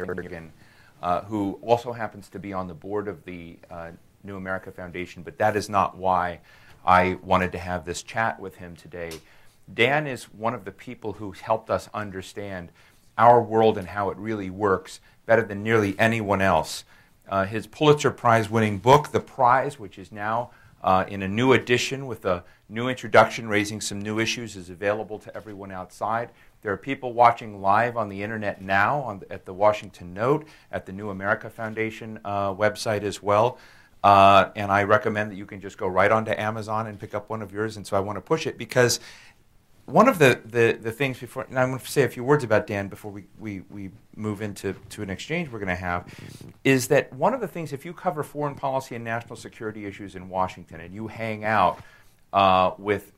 Yergin, who also happens to be on the board of the New America Foundation, but that is not why I wanted to have this chat with him today. Dan is one of the people who helped us understand our world and how it really works better than nearly anyone else. His Pulitzer Prize-winning book, The Prize, which is now in a new edition with a new introduction raising some new issues, is available to everyone outside. There are people watching live on the internet now at the Washington Note, at the New America Foundation website as well. And I recommend that you can just go right onto Amazon and pick up one of yours. And so I want to push it because one of the things before, and I'm going to say a few words about Dan before we move into an exchange we're going to have, is that one of the things, if you cover foreign policy and national security issues in Washington and you hang out with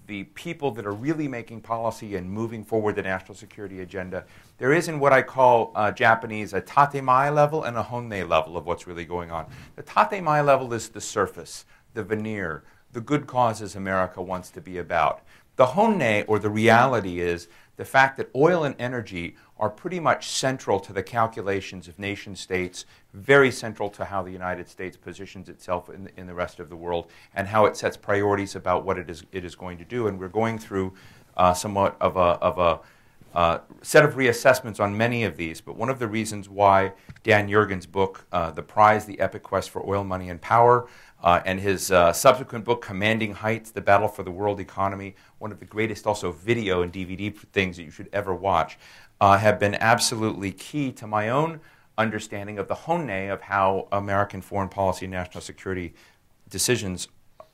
the people that are really making policy and moving forward the national security agenda, there is in what I call Japanese a tatemae level and a honne level of what's really going on. The tatemae level is the surface, the veneer, the good causes America wants to be about. The honne, or the reality, is the fact that oil and energy are pretty much central to the calculations of nation states, very central to how the United States positions itself in the rest of the world, and how it sets priorities about what it is going to do. And we're going through somewhat of a set of reassessments on many of these. But one of the reasons why Dan Yergin's book, The Prize, The Epic Quest for Oil, Money, and Power, and his subsequent book, Commanding Heights, The Battle for the World Economy, one of the greatest also video and DVD things that you should ever watch, have been absolutely key to my own understanding of the honne of how American foreign policy and national security decisions,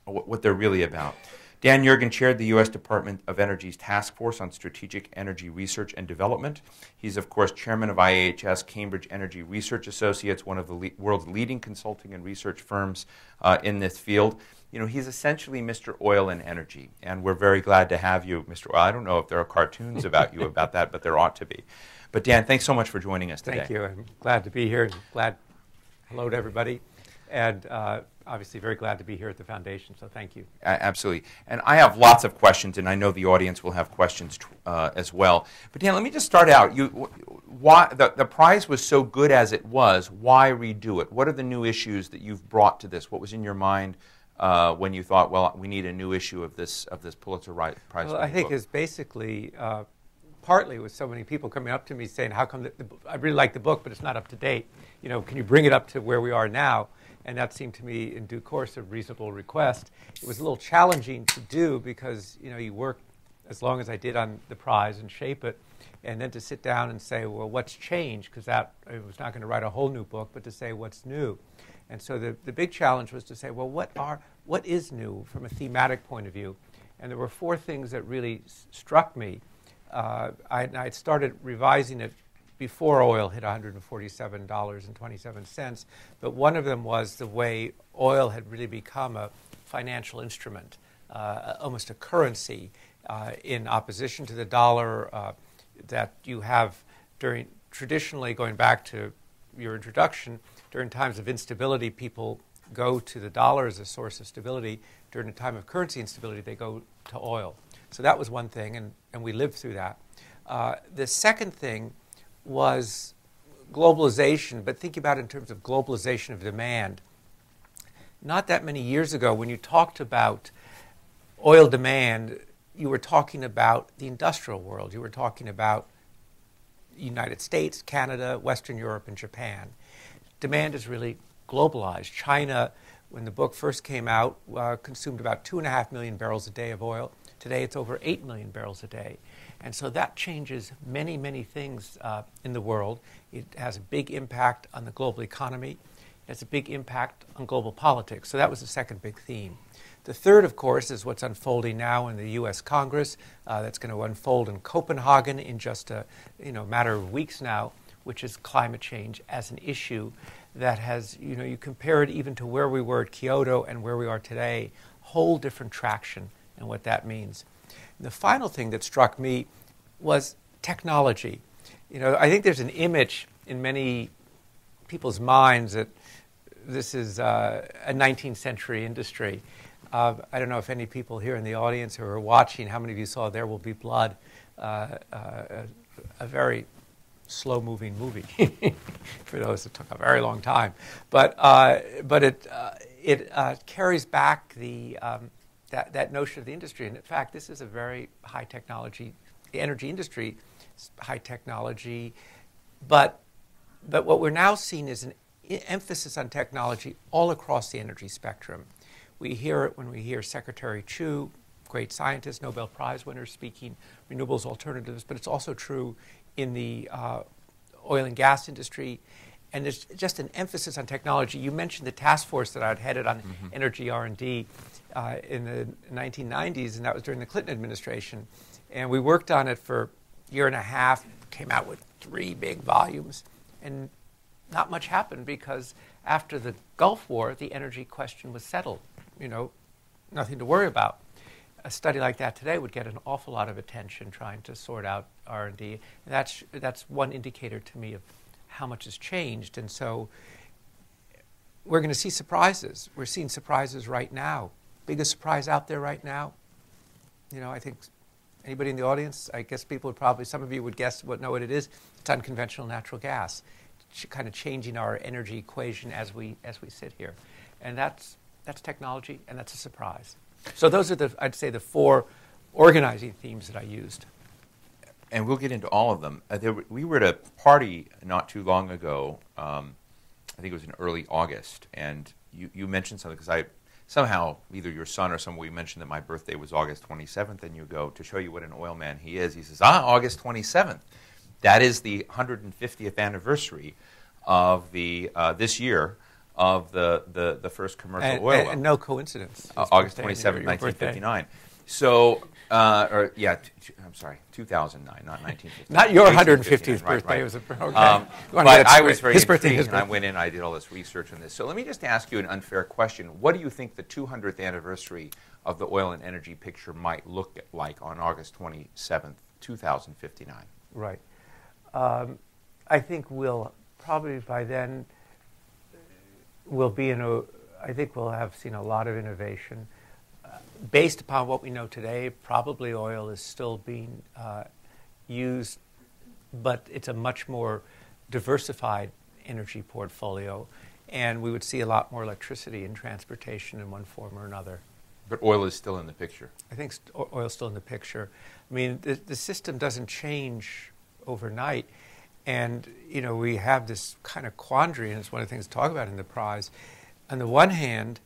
what they're really about. Dan Yergin chaired the U.S. Department of Energy's Task Force on Strategic Energy Research and Development. He's, of course, chairman of IHS Cambridge Energy Research Associates, one of the world's leading consulting and research firms in this field. You know, he's essentially Mr. Oil and Energy, and we're very glad to have you, Mr. Oil. I don't know if there are cartoons about you about that, but there ought to be. But Dan, thanks so much for joining us today. Thank you. I'm glad to be here. Hello to everybody. And obviously very glad to be here at the Foundation, so thank you. Absolutely. And I have lots of questions, and I know the audience will have questions as well. But Dan, let me just start out. Why the prize was so good as it was, why redo it? What are the new issues that you've brought to this? What was in your mind when you thought, well, we need a new issue of this Pulitzer Prize? Well, I think it's basically partly with so many people coming up to me saying, how come I really like the book, but it's not up to date. You know, can you bring it up to where we are now? And that seemed to me, in due course, a reasonable request. It was a little challenging to do because, you know, you work as long as I did on the prize and shape it, and then to sit down and say, well, what's changed? Because I was not going to write a whole new book, but to say what's new. And so the big challenge was to say, well, what is new from a thematic point of view? And there were four things that really struck me. I started revising it before oil hit $147.27, but one of them was the way oil had really become a financial instrument, almost a currency in opposition to the dollar that you have traditionally, going back to your introduction, during times of instability, people go to the dollar as a source of stability. During a time of currency instability, they go to oil. So that was one thing, and we lived through that. The second thing was globalization, but think about it in terms of globalization of demand. Not that many years ago, when you talked about oil demand, you were talking about the industrial world. You were talking about the United States, Canada, Western Europe, and Japan. Demand is really globalized. China, when the book first came out, consumed about 2.5 million barrels a day of oil. Today, it's over 8 million barrels a day. And so that changes many, many things in the world. It has a big impact on the global economy. It has a big impact on global politics. So that was the second big theme. The third, of course, is what's unfolding now in the U.S. Congress. That's going to unfold in Copenhagen in just a matter of weeks now, which is climate change as an issue that has, you compare it even to where we were at Kyoto and where we are today, whole different traction and what that means. The final thing that struck me was technology. I think there's an image in many people's minds that this is a 19th century industry. I don't know if any people here in the audience who are watching, how many of you saw There Will Be Blood, a very slow-moving movie for those that took a very long time. But it carries back that notion of the industry. And in fact, this is a very high technology. The energy industry is high technology, but what we're now seeing is an emphasis on technology all across the energy spectrum. We hear it when we hear Secretary Chu, great scientist, Nobel Prize winner, speaking renewables alternatives, but it's also true in the oil and gas industry. And there's just an emphasis on technology. You mentioned the task force that I'd headed on energy R&D in the 1990s, and that was during the Clinton administration. And we worked on it for a year and a half, came out with 3 big volumes, and not much happened because after the Gulf War, the energy question was settled. Nothing to worry about. A study like that today would get an awful lot of attention trying to sort out R&D. And that's one indicator to me of how much has changed. And so we're going to see surprises. We're seeing surprises right now. Biggest surprise out there right now, I think anybody in the audience, I guess people would probably, some of you would know what it is. It's unconventional natural gas, kind of changing our energy equation as we sit here. And that's technology, and that's a surprise. So those are I'd say the 4 organizing themes that I used. And we'll get into all of them. We were at a party not too long ago, I think it was in early August, and you mentioned something, because somehow, either your son or somebody mentioned that my birthday was August 27th, and you go, to show you what an oil man he is, he says, August 27th. That is the 150th anniversary of this year, of the first commercial oil well. And no coincidence. August 27, 1959. So, I'm sorry, 2009, not 1959. Not your 150th birthday. Right. It was okay. But I was very birthday, intrigued, and I went in, I did all this research on this. So let me just ask you an unfair question. What do you think the 200th anniversary of the oil and energy picture might look like on August 27th, 2059? Right. I think we'll probably by then I think we'll have seen a lot of innovation. Based upon what we know today, probably oil is still being used, but it's a much more diversified energy portfolio, and we would see a lot more electricity in transportation in one form or another. But oil is still in the picture. I think oil's still in the picture. I mean, the system doesn't change overnight. And, we have this kind of quandary, and it's one of the things to talk about in the prize. On the one hand,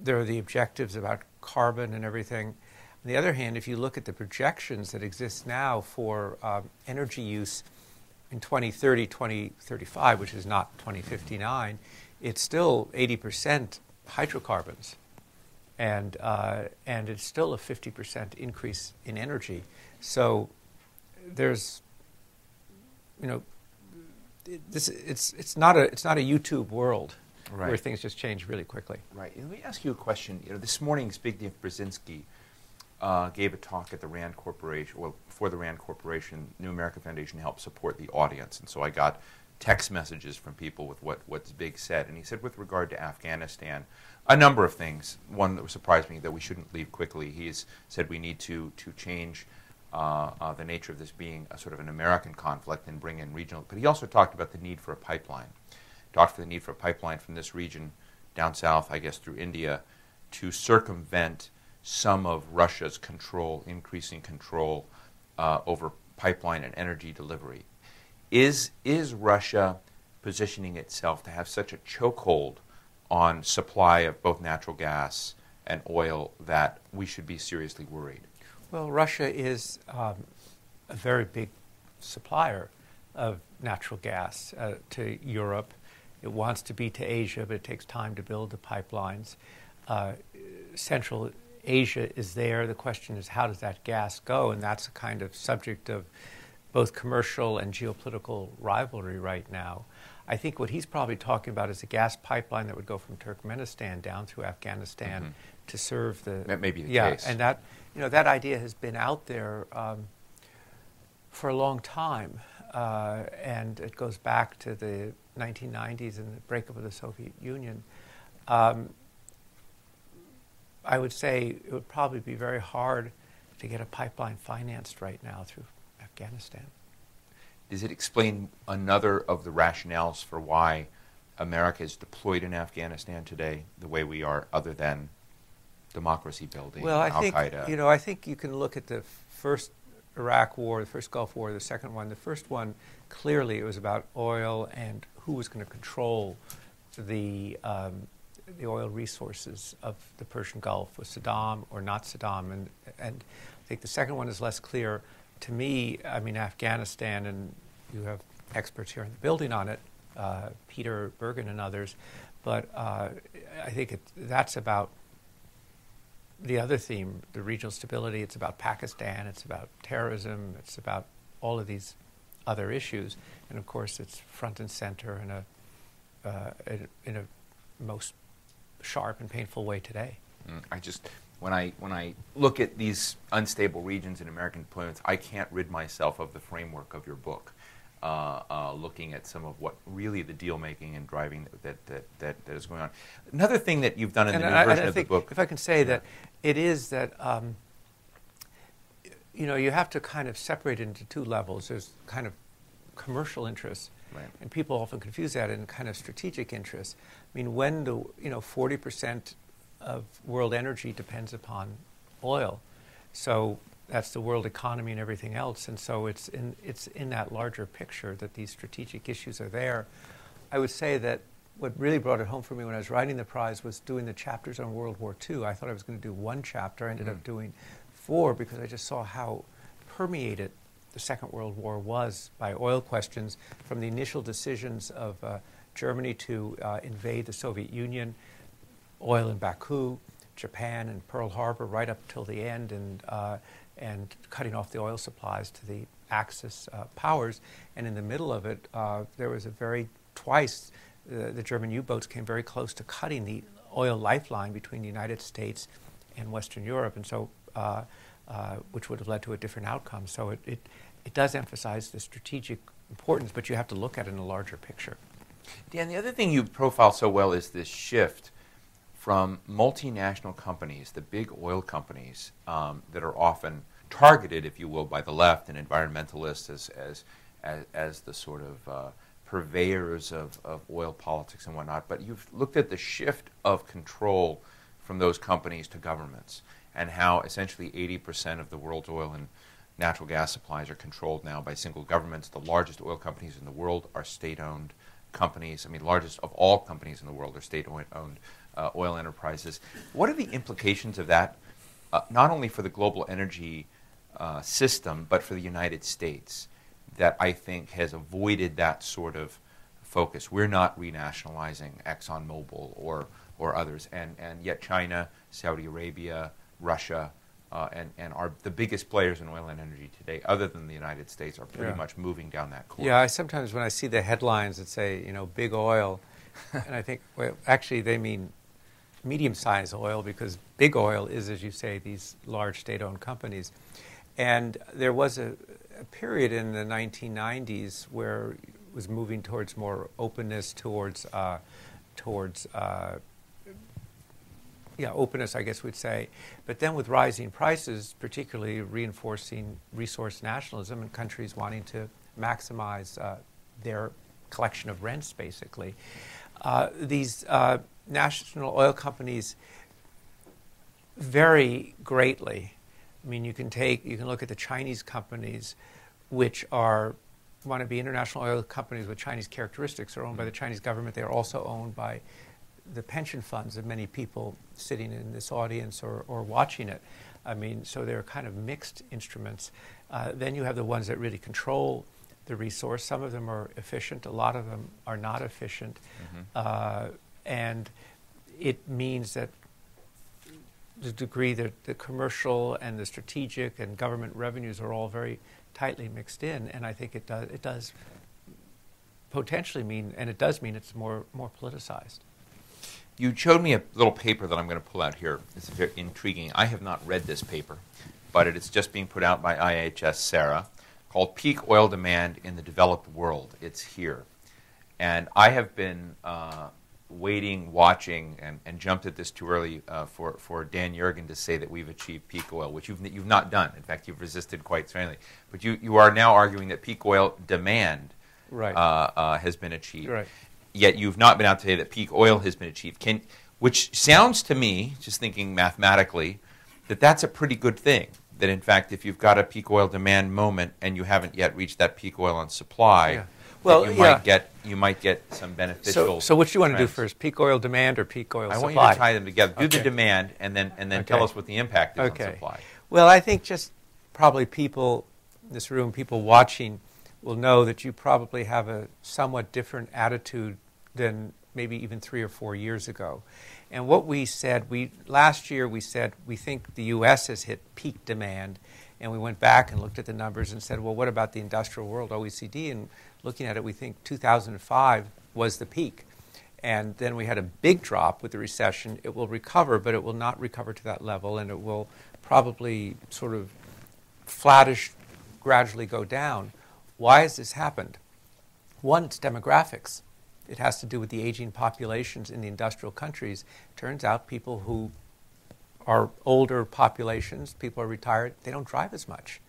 there are the objectives about carbon and everything. On the other hand, if you look at the projections that exist now for energy use in 2030, 2035, which is not 2059, it's still 80% hydrocarbons. And it's still a 50% increase in energy. So there's it's not a YouTube world where things just change really quickly. Right. Let me ask you a question. This morning Zbigniew Brzezinski gave a talk at the Rand Corporation. Well, before the Rand Corporation, New America Foundation helped support the audience, and so I got text messages from people with what Zbig said, and he said with regard to Afghanistan, a number of things. One that surprised me, that we shouldn't leave quickly. He's said we need to change the nature of this being a sort of an American conflict and bring in regional. But he also talked about the need for a pipeline. Talked for the need for a pipeline from this region down south, I guess, through India, to circumvent some of Russia's control, increasing control over pipeline and energy delivery. Is Russia positioning itself to have such a chokehold on supply of both natural gas and oil that we should be seriously worried? Well, Russia is a very big supplier of natural gas to Europe. It wants to be to Asia, but it takes time to build the pipelines. Central Asia is there. The question is, how does that gas go? And that's a kind of subject of both commercial and geopolitical rivalry right now. I think what he's probably talking about is a gas pipeline that would go from Turkmenistan down through Afghanistan to serve the... That may be the case. And that, that idea has been out there for a long time. And it goes back to the 1990s and the breakup of the Soviet Union. I would say it would probably be very hard to get a pipeline financed right now through Afghanistan. does it explain another of the rationales for why America is deployed in Afghanistan today the way we are, other than democracy building, well, Al-Qaeda? I think you can look at the first Iraq War, the first Gulf War, the second one. The first one, clearly, it was about oil and who was going to control the oil resources of the Persian Gulf, was Saddam or not Saddam, and I think the second one is less clear. To me, I mean, Afghanistan, and you have experts here in the building on it, Peter Bergen and others, but I think that's about the other theme, the regional stability. It's about Pakistan, it's about terrorism, it's about all of these other issues, and of course it's front and center in a most sharp and painful way today. When I look at these unstable regions in American deployments, I can't rid myself of the framework of your book, looking at some of what really the deal making and driving that is going on. Another thing that you've done in the new version of the book, if I can say that it is that you have to kind of separate it into two levels. There's kind of commercial interests, right, and people often confuse that in kind of strategic interests. I mean, when 40% of world energy depends upon oil, so that's the world economy and everything else, and so it's in that larger picture that these strategic issues are there. I would say that what really brought it home for me when I was writing the prize was doing the chapters on World War II. I thought I was going to do one chapter. I ended up doing 4 because I just saw how permeated the Second World War was by oil questions, from the initial decisions of Germany to invade the Soviet Union, oil in Baku, Japan and Pearl Harbor, right up till the end, and cutting off the oil supplies to the Axis powers. And in the middle of it, there was twice the German U-boats came very close to cutting the oil lifeline between the United States and Western Europe, and so which would have led to a different outcome. So it does emphasize the strategic importance, but you have to look at it in a larger picture. Dan, the other thing you profile so well is this shift from multinational companies, the big oil companies that are often targeted, if you will, by the left and environmentalists as the sort of purveyors of oil politics and whatnot. But you've looked at the shift of control from those companies to governments, and how essentially 80% of the world's oil and natural gas supplies are controlled now by single governments. The largest oil companies in the world are state-owned companies. I mean, largest of all companies in the world are state-owned oil enterprises. What are the implications of that, not only for the global energy system, but for the United States, that I think has avoided that sort of focus? We're not renationalizing ExxonMobil or others, and yet China, Saudi Arabia, Russia, and are the biggest players in oil and energy today, other than the United States, are pretty much moving down that course. Yeah, sometimes when I see the headlines that say, big oil, and I think, well, actually they mean medium-sized oil, because big oil is, as you say, these large state-owned companies. And there was a period in the 1990s where it was moving towards more openness, towards openness, I guess we'd say. But then with rising prices, particularly reinforcing resource nationalism and countries wanting to maximize their collection of rents, basically, these national oil companies vary greatly. I mean, you can look at the Chinese companies, which want to be international oil companies with Chinese characteristics. They're owned by the Chinese government. They are also owned by the pension funds of many people sitting in this audience or watching it. I mean, so they're kind of mixed instruments. Then you have the ones that really control the resource. Some of them are efficient. A lot of them are not efficient. And it means that the degree that the commercial and the strategic and government revenues are all very tightly mixed in. And I think it does potentially mean, and it does mean, it's more politicized. You showed me a little paper that I'm going to pull out here. It's very intriguing. I have not read this paper, but it's just being put out by IHS Sarah, called Peak Oil Demand in the Developed World. It's here. And I have been waiting, watching, and jumped at this too early for Dan Yergin to say that we've achieved peak oil, which you've not done. In fact, you've resisted quite strongly. But you are now arguing that peak oil demand has been achieved. Right. Yet you've not been out to say that peak oil has been achieved. Which sounds to me, just thinking mathematically, that that's a pretty good thing. That in fact, if you've got a peak oil demand moment and you haven't yet reached that peak oil on supply, well, you might get some beneficial. So which do you want to do first, peak oil demand or peak oil supply? I want you to tie them together. Do the demand and then tell us what the impact is on supply. Well, I think just probably people in this room, people watching, will know that you probably have a somewhat different attitude than maybe even 3 or 4 years ago. And what we said, last year we said we think the U.S. has hit peak demand, and we went back and looked at the numbers and said, well, what about the industrial world, OECD? And looking at it, we think 2005 was the peak. And then we had a big drop with the recession. It will recover, but it will not recover to that level, and it will probably sort of flattish, gradually go down. Why has this happened? One, it's demographics. It has to do with the aging populations in the industrial countries. Turns out people who are older populations, people are retired, they don't drive as much.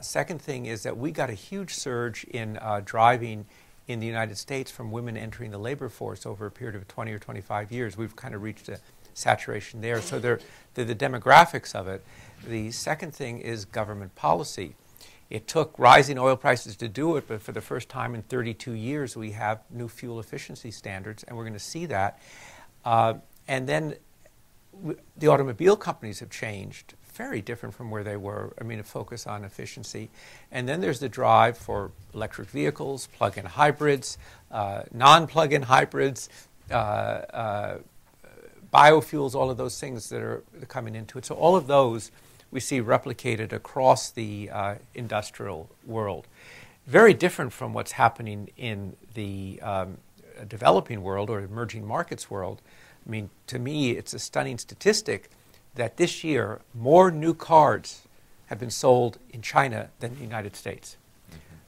Second thing is that we got a huge surge in driving in the United States from women entering the labor force over a period of 20 or 25 years. We've kind of reached a saturation there. So they're the demographics of it. The second thing is government policy. It took rising oil prices to do it, but for the first time in 32 years, we have new fuel efficiency standards, and we're going to see that. And then the automobile companies have changed, very different from where they were, a focus on efficiency. And then there's the drive for electric vehicles, plug-in hybrids, non-plug-in hybrids, biofuels, all of those things that are coming into it. So all of those we see replicated across the industrial world. Very different from what's happening in the developing world or emerging markets world. To me, it's a stunning statistic that this year more new cars have been sold in China than the United States.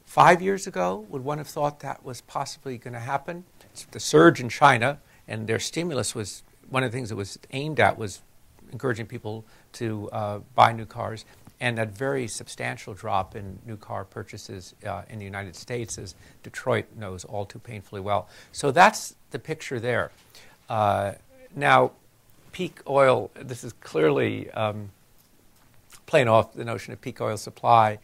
5 years ago, would one have thought that was possibly going to happen? The surge in China and their stimulus was, one of the things it was aimed at was encouraging people to buy new cars, and that very substantial drop in new car purchases in the United States, as Detroit knows all too painfully well. So that's the picture there. Now, peak oil, this is clearly playing off the notion of peak oil supply.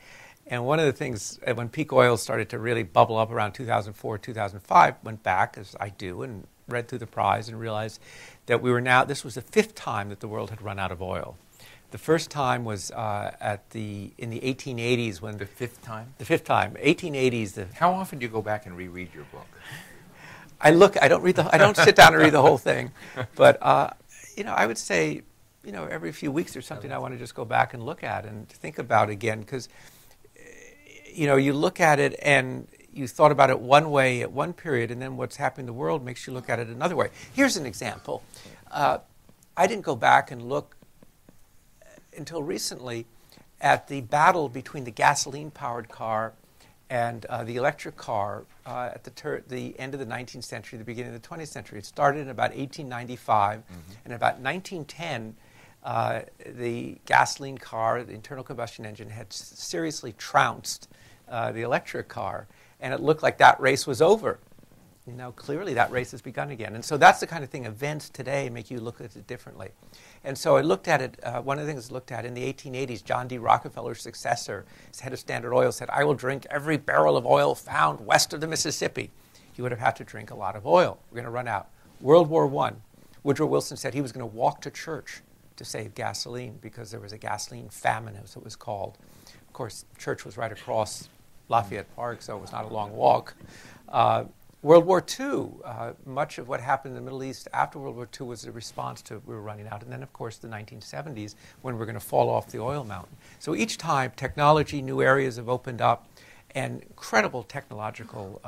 And one of the things, when peak oil started to really bubble up around 2004, 2005, went back, as I do, and read through the prize and realized that this was the 5th time that the world had run out of oil. The first time was in the 1880s when... The 5th time? The 5th time. 1880s. How often do you go back and reread your book? I don't sit down and read the whole thing. But, I would say, every few weeks there's something I want to just go back and look at and think about again. Because, you look at it and you thought about it one way at one period, and then what's happening in the world makes you look at it another way. Here's an example. I didn't go back and look until recently at the battle between the gasoline-powered car and the electric car at the end of the 19th century, the beginning of the 20th century. It started in about 1895, and about 1910, the gasoline car, the internal combustion engine, had seriously trounced the electric car, and it looked like that race was over. Now, clearly, that race has begun again. And so that's the kind of thing, events today make you look at it differently. And so I looked at it, one of the things I looked at in the 1880s, John D. Rockefeller's successor, as head of Standard Oil, said, I will drink every barrel of oil found west of the Mississippi. He would have had to drink a lot of oil. We're going to run out. World War I, Woodrow Wilson said he was going to walk to church to save gasoline because there was a gasoline famine, as it was called. Of course, church was right across Lafayette Park, so it was not a long walk. World War II, much of what happened in the Middle East after World War II was a response to we were running out. And then, of course, the 1970s when we're going to fall off the oil mountain. So each time, technology, new areas have opened up, and incredible technological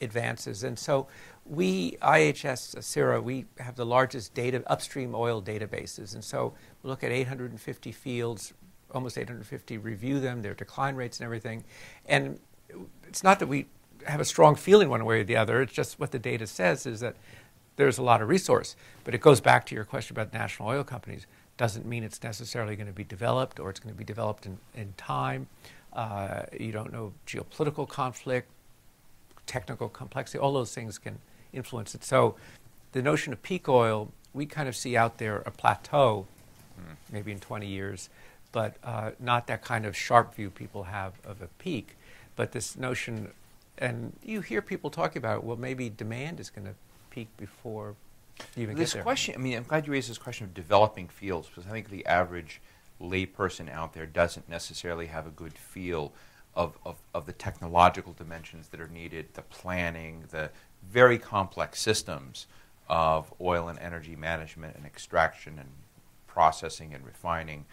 advances. And so we, IHS, CIRA, we have the largest upstream oil databases. And so we look at 850 fields, almost 850, review them, their decline rates and everything. And it's not that we have a strong feeling one way or the other. It's just what the data says is that there's a lot of resource. But it goes back to your question about national oil companies. Doesn't mean it's necessarily going to be developed, or it's going to be developed in time. You don't know geopolitical conflict, technical complexity, all those things can influence it. So the notion of peak oil, we kind of see out there a plateau, maybe in 20 years, but not that kind of sharp view people have of a peak. But this notion, and you hear people talking about, well, maybe demand is going to peak before you even get there. Question, I mean, I'm glad you raised this question of developing fields, because I think the average layperson out there doesn't necessarily have a good feel of the technological dimensions that are needed, the planning, the very complex systems of oil and energy management and extraction and processing and refining.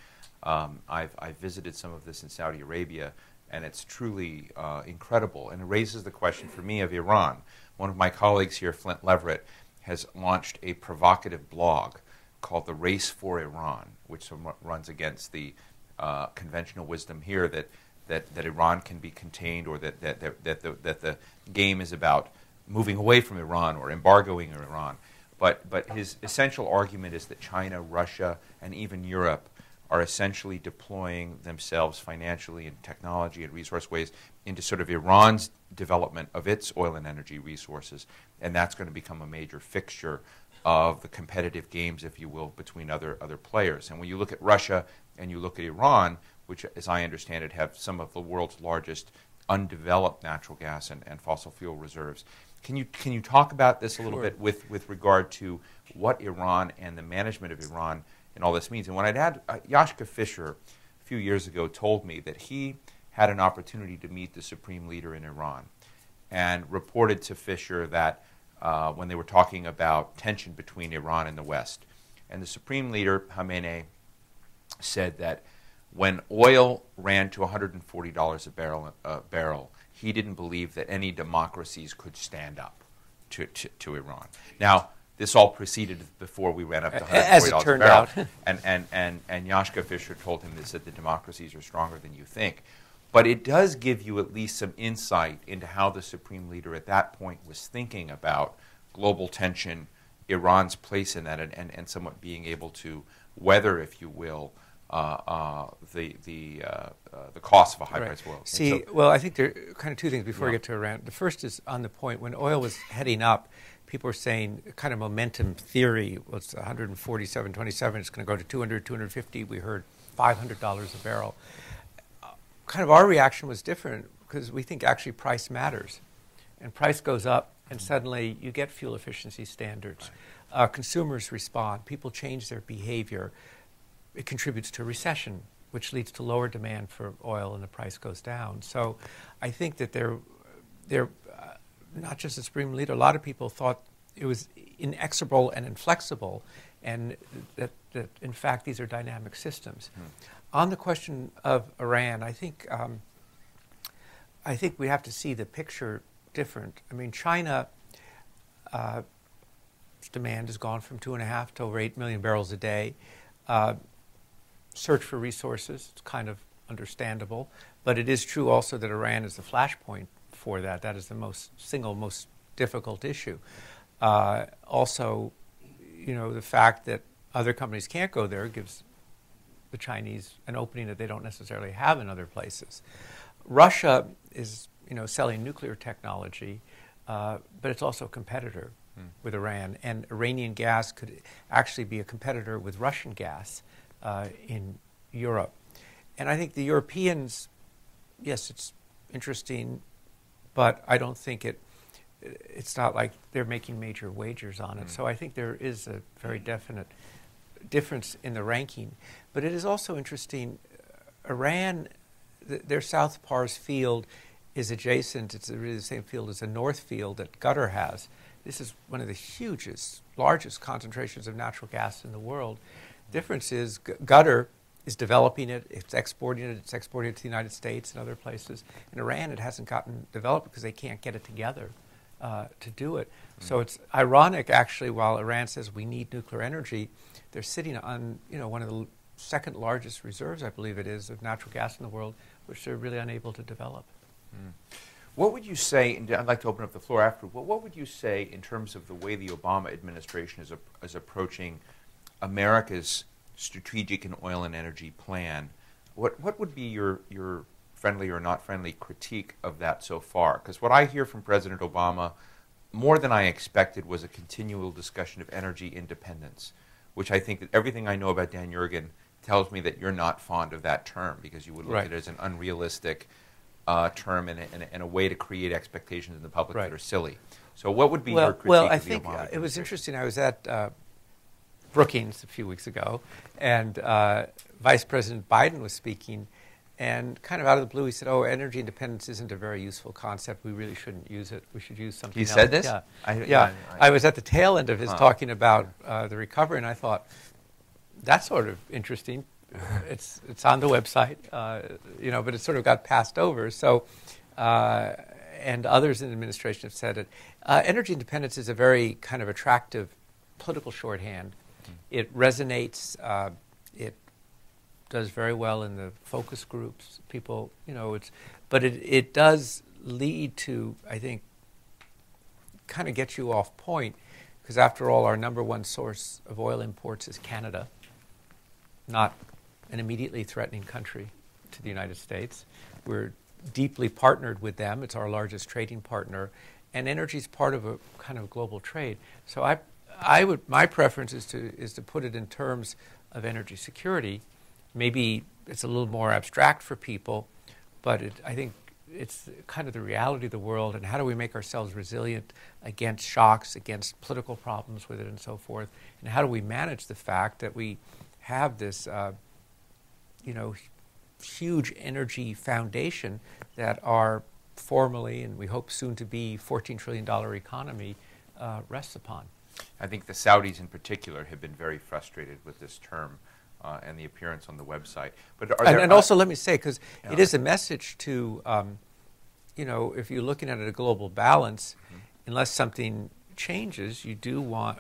I've visited some of this in Saudi Arabia, and it's truly incredible. And it raises the question for me of Iran. One of my colleagues here, Flint Leverett, has launched a provocative blog called The Race for Iran, which runs against the conventional wisdom here that Iran can be contained, or that the game is about moving away from Iran or embargoing Iran. But his essential argument is that China, Russia, and even Europe are essentially deploying themselves financially and technology and resource ways into sort of Iran's development of its oil and energy resources, and that's going to become a major fixture of the competitive games, if you will, between other players. And when you look at Russia and you look at Iran, which, as I understand it, have some of the world's largest undeveloped natural gas and fossil fuel reserves. Can you talk about this a little bit with regard to what Iran and the management of Iran and all this means? And when I'd had Joschka Fischer a few years ago told me that he had an opportunity to meet the supreme leader in Iran, and reported to Fischer that when they were talking about tension between Iran and the West, and the supreme leader, Khamenei, said that when oil ran to $140 a barrel, he didn't believe that any democracies could stand up to Iran. Now, this all preceded before we ran up to $140 as it turned a barrel. out. and Joschka Fischer told him this, that the democracies are stronger than you think. But it does give you at least some insight into how the supreme leader at that point was thinking about global tension, Iran's place in that, and somewhat being able to weather, if you will, the cost of a high-priced oil. See, well, I think there are kind of two things before we get to Iran. The first is on the point when oil was heading up, people were saying kind of momentum theory was 147.27. It's going to go to 200, 250. We heard $500 a barrel. Kind of our reaction was different because we think actually price matters. And price goes up, and suddenly you get fuel efficiency standards. Right. Consumers respond. People change their behavior. It contributes to recession, which leads to lower demand for oil, and the price goes down. So I think that they're not just the supreme leader. A lot of people thought it was inexorable and inflexible, and that in fact these are dynamic systems. On the question of Iran, I think we have to see the picture different. I mean, China demand has gone from 2.5 to over 8 million barrels a day. Search for resources, it's kind of understandable, but it is true also that Iran is the flashpoint for that. That is the single most difficult issue. Also, you know, the fact that other companies can't go there gives the Chinese an opening that they don't necessarily have in other places. Russia is, you know, selling nuclear technology, but it's also a competitor with Iran, and Iranian gas could actually be a competitor with Russian gas in Europe. And I think the Europeans, yes, it's interesting, but I don't think it's not like they're making major wagers on it. So I think there is a very definite difference in the ranking. But it is also interesting, Iran, their South Pars field is adjacent. It's really the same field as the North field that Qatar has. This is one of the hugest, largest concentrations of natural gas in the world. Difference is Qatar is developing it, it's exporting it to the United States and other places. In Iran, it hasn't gotten developed because they can't get it together to do it. So it's ironic, actually, while Iran says we need nuclear energy, they're sitting on, you know, one of the second largest reserves, I believe it is, of natural gas in the world, which they're really unable to develop. What would you say, and I'd like to open up the floor after, what would you say in terms of the way the Obama administration is approaching America's strategic and oil and energy plan? What would be your friendly or not friendly critique of that so far? Because what I hear from President Obama, more than I expected, was a continual discussion of energy independence, which I think that everything I know about Dan Yergin tells me that you're not fond of that term, because you would look at it as an unrealistic term and a way to create expectations in the public that are silly. So what would be your critique Well, I of the think Obama it was interesting. I was at Brookings a few weeks ago, and Vice President Biden was speaking, and kind of out of the blue, he said, "Oh, energy independence isn't a very useful concept. We really shouldn't use it. We should use something else." He said this? Yeah. I was at the tail end of his talking about the recovery, and I thought, that's sort of interesting. It's on the website, but it sort of got passed over. So, and others in the administration have said it. Energy independence is a very kind of attractive political shorthand. It resonates. It does very well in the focus groups. People, but it does lead to, I think, kind of get you off point, because after all, our number one source of oil imports is Canada, not an immediately threatening country to the United States. We're deeply partnered with them. It's our largest trading partner, and energy is part of a kind of global trade. So my preference is to put it in terms of energy security. Maybe it's a little more abstract for people, but I think it's kind of the reality of the world, and how do we make ourselves resilient against shocks, against political problems with it, and so forth, and how do we manage the fact that we have this huge energy foundation that our formally, and we hope soon to be, $14 trillion economy rests upon. I think the Saudis in particular have been very frustrated with this term and the appearance on the website. But also let me say, because it is a message to, if you're looking at a global balance, unless something changes, you do want,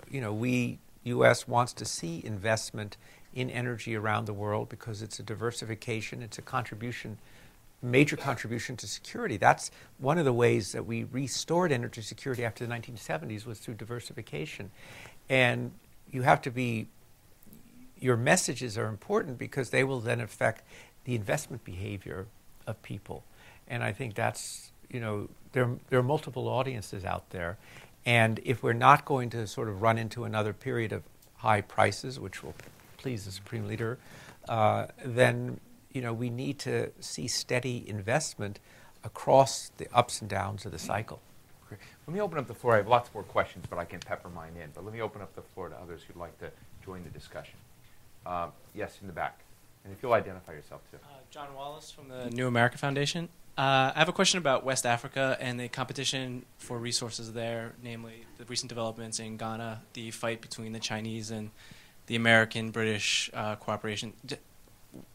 U.S. wants to see investment in energy around the world, because it's a diversification, it's a contribution, major contribution to security. That's one of the ways that we restored energy security after the 1970s, was through diversification. And you have to be, your messages are important, because they will then affect the investment behavior of people. And I think that's, there are multiple audiences out there. And if we're not going to sort of run into another period of high prices, which will please the Supreme Leader, then we need to see steady investment across the ups and downs of the cycle. Great. Let me open up the floor. I have lots more questions, but I can pepper mine in. But let me open up the floor to others who'd like to join the discussion. Yes, in the back. And if you'll identify yourself, too. John Wallace from the New America Foundation. I have a question about West Africa and the competition for resources there, namely the recent developments in Ghana, the fight between the Chinese and the American-British cooperation.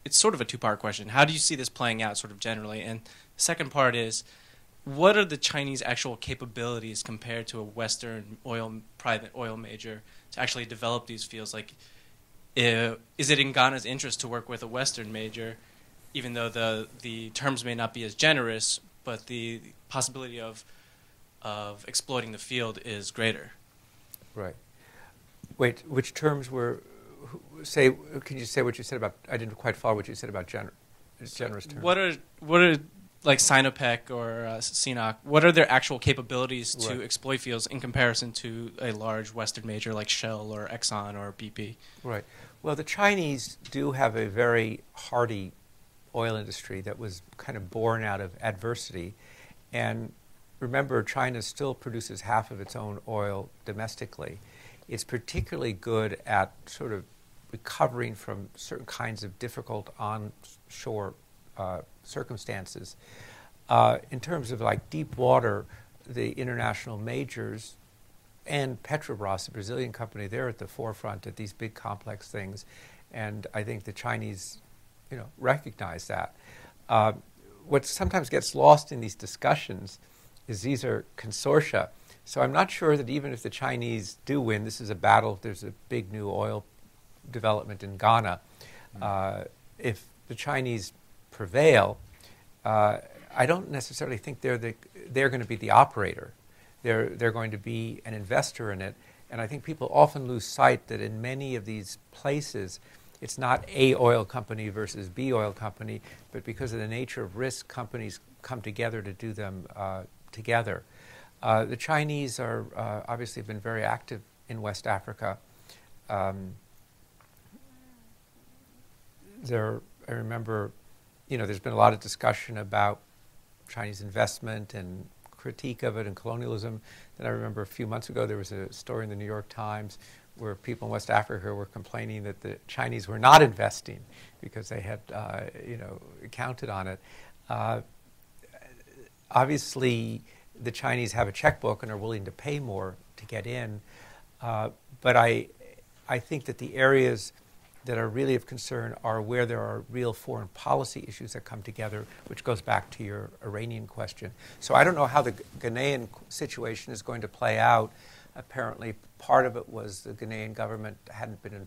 It's sort of a two-part question. How do you see this playing out sort of generally? And the second part is, what are the Chinese actual capabilities compared to a Western private oil major to actually develop these fields? Like, is it in Ghana's interest to work with a Western major, even though the terms may not be as generous, but the possibility of exploiting the field is greater? Right. Wait, which terms were? Can you say what you said about? I didn't quite follow what you said about generous terms. What are like Sinopec or CNOOC? What are their actual capabilities to exploit fields in comparison to a large Western major like Shell or Exxon or BP? Right. Well, the Chinese do have a very hardy oil industry that was kind of born out of adversity, and remember, China still produces half of its own oil domestically. It's particularly good at sort of recovering from certain kinds of difficult onshore circumstances. In terms of like deep water, the international majors and Petrobras, the Brazilian company, they're at the forefront at these big complex things, and I think the Chinese, recognize that. What sometimes gets lost in these discussions is these are consortia. So I'm not sure that even if the Chinese do win, this is a battle, there's a big new oil development in Ghana. If the Chinese prevail, I don't necessarily think they're going to be the operator. They're going to be an investor in it. And I think people often lose sight that in many of these places, it's not A oil company versus B oil company, but because of the nature of risk, companies come together to do them together. The Chinese are obviously been very active in West Africa. I remember, there's been a lot of discussion about Chinese investment and critique of it and colonialism. Then I remember a few months ago there was a story in the New York Times where people in West Africa were complaining that the Chinese were not investing because they had, counted on it. Obviously, the Chinese have a checkbook and are willing to pay more to get in. But I think that the areas that are really of concern are where there are real foreign policy issues that come together, which goes back to your Iranian question. So I don't know how the Ghanaian situation is going to play out. Apparently, part of it was the Ghanaian government hadn't been,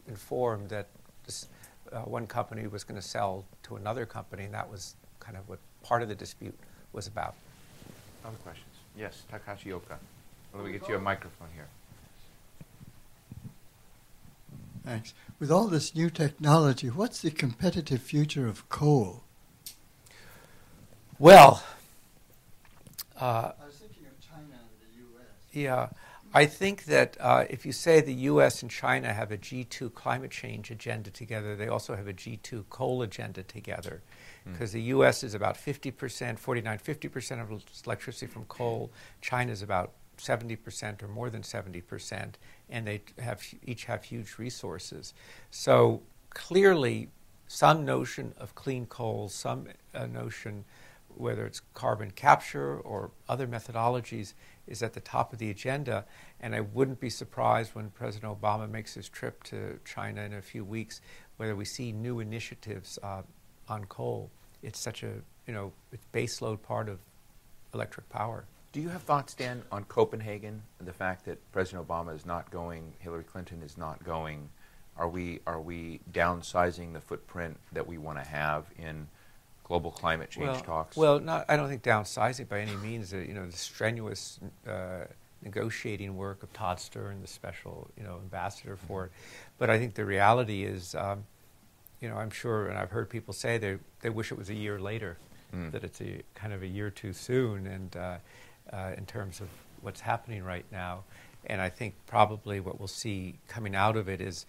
informed that this, one company was going to sell to another company, and that was kind of what part of the dispute was about. Other questions? Yes, Takashi Oka. Let me get you a microphone here. Thanks. With all this new technology, what's the competitive future of coal? Well, I was thinking of China and the U.S. Yeah, I think that if you say the U.S. and China have a G2 climate change agenda together, they also have a G2 coal agenda together. Because the U.S. is about 50%, 50% of its electricity from coal. China is about 70% or more than 70%, and they each have huge resources. So clearly, some notion of clean coal, some notion, whether it's carbon capture or other methodologies, is at the top of the agenda. And I wouldn't be surprised when President Obama makes his trip to China in a few weeks, whether we see new initiatives on coal. It's such a, it's baseload part of electric power. Do you have thoughts, Dan, on Copenhagen, the fact that President Obama is not going, Hillary Clinton is not going? Are we downsizing the footprint that we want to have in global climate change talks? Well, I don't think downsizing by any means. The strenuous negotiating work of Todd Stern, the special ambassador for it. But I think the reality is, I'm sure, and I've heard people say they wish it was a year later, that it's a kind of a year too soon, and in terms of what's happening right now. And I think probably what we'll see coming out of it is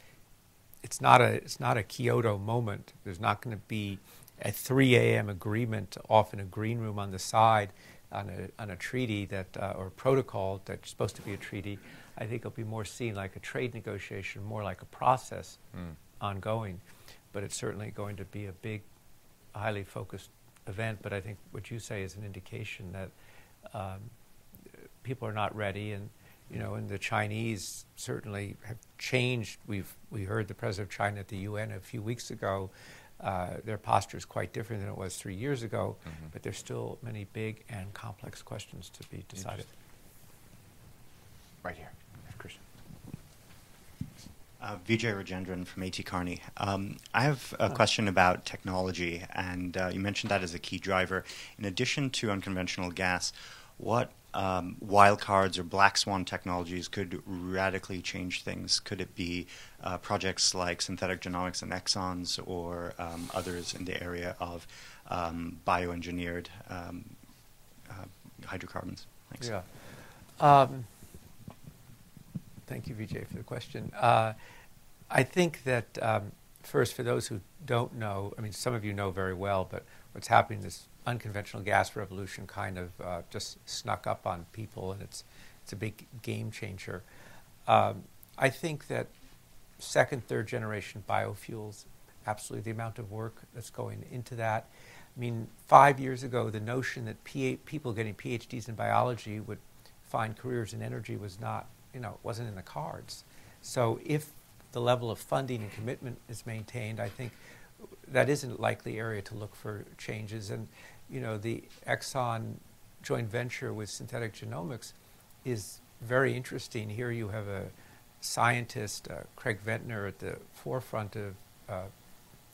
it's not a Kyoto moment. There's not going to be a 3 a.m. agreement off in a green room on the side on a treaty that or a protocol that's supposed to be a treaty. I think it'll be more seen like a trade negotiation, more like a process ongoing. But it's certainly going to be a big, highly focused event. But I think what you say is an indication that people are not ready, and and the Chinese certainly have changed. We heard the president of China at the UN a few weeks ago. Their posture is quite different than it was 3 years ago, but there's still many big and complex questions to be decided. Right here, Christian. Vijay Rajendran from A.T. Kearney. I have a question about technology, and you mentioned that as a key driver. In addition to unconventional gas, what wildcards or black swan technologies could radically change things? Could it be projects like synthetic genomics and exons, or others in the area of bioengineered hydrocarbons? Thanks. Yeah. Thank you, Vijay, for the question. I think that, first, for those who don't know, I mean, some of you know very well, but what's happening, this unconventional gas revolution kind of just snuck up on people, and it's a big game changer. I think that second, third generation biofuels, absolutely the amount of work that's going into that. I mean, 5 years ago, the notion that people getting PhDs in biology would find careers in energy was not, it wasn't in the cards. So if the level of funding and commitment is maintained, I think that is a likely area to look for changes. And, the Exxon joint venture with synthetic genomics is very interesting. Here you have a scientist, Craig Ventnor, at the forefront of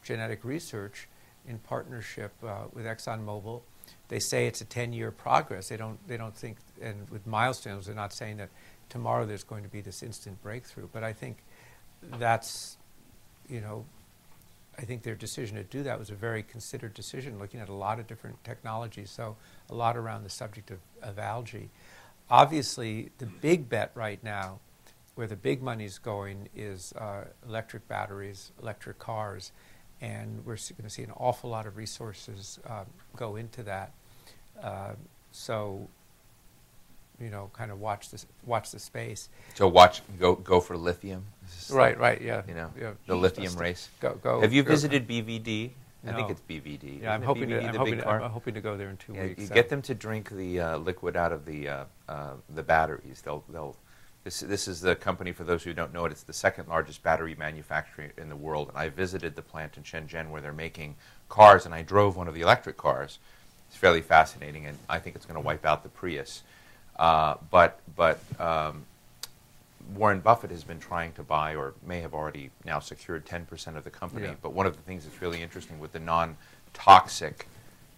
genetic research, in partnership with ExxonMobil. They say it's a 10-year progress. They don't think, and with milestones, they're not saying that tomorrow there's going to be this instant breakthrough. But I think that's, I think their decision to do that was a very considered decision, looking at a lot of different technologies, so a lot around the subject of algae. Obviously, the big bet right now, where the big money's going, is electric batteries, electric cars, and we're going to see an awful lot of resources go into that. So, kind of watch the space. So go for lithium. Right, yeah. The lithium race. Go. Have you visited BVD? No. I think it's BVD. Yeah, I'm hoping to go there in 2 weeks. You get them to drink the liquid out of the batteries. This is the company, for those who don't know it, it's the second largest battery manufacturer in the world. And I visited the plant in Shenzhen where they're making cars, and I drove one of the electric cars. It's fairly fascinating, and I think it's going to wipe out the Prius. But Warren Buffett has been trying to buy, or may have already now secured 10% of the company. Yeah. But one of the things that's really interesting with the non-toxic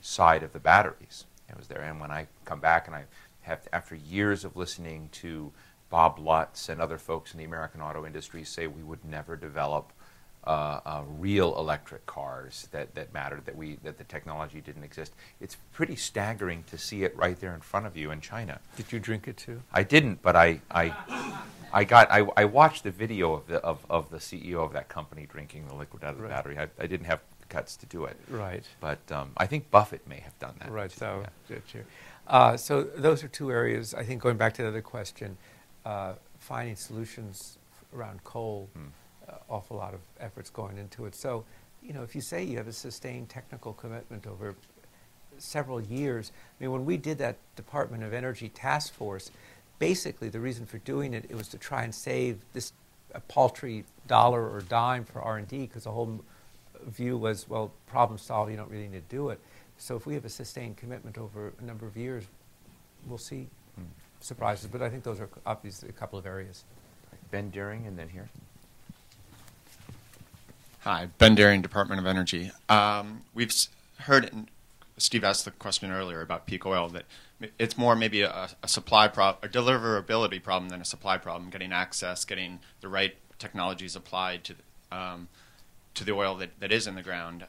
side of the batteries, it was there. And when I come back, and I have, after years of listening to Bob Lutz and other folks in the American auto industry say we would never develop real electric cars that mattered, that the technology didn't exist. It's pretty staggering to see it right there in front of you in China. Did you drink it too? I didn't, but I watched the video of the CEO of that company drinking the liquid out of the battery. I didn't have the guts to do it. Right. But I think Buffett may have done that. Right. So those are two areas. I think going back to the other question, finding solutions around coal. Awful lot of efforts going into it. So, if you say you have a sustained technical commitment over several years, I mean, when we did that Department of Energy task force, basically the reason for doing it was to try and save this a paltry dollar or dime for R&D, because the whole view was, well, problem solved, you don't really need to do it. So if we have a sustained commitment over a number of years, we'll see surprises. But I think those are obviously a couple of areas. Ben Deering, and then here. Hi, Ben Deering, Department of Energy. We've heard, Steve asked the question earlier about peak oil, that it's more maybe a supply problem, a deliverability problem than a supply problem, getting access, getting the right technologies applied to the oil that is in the ground.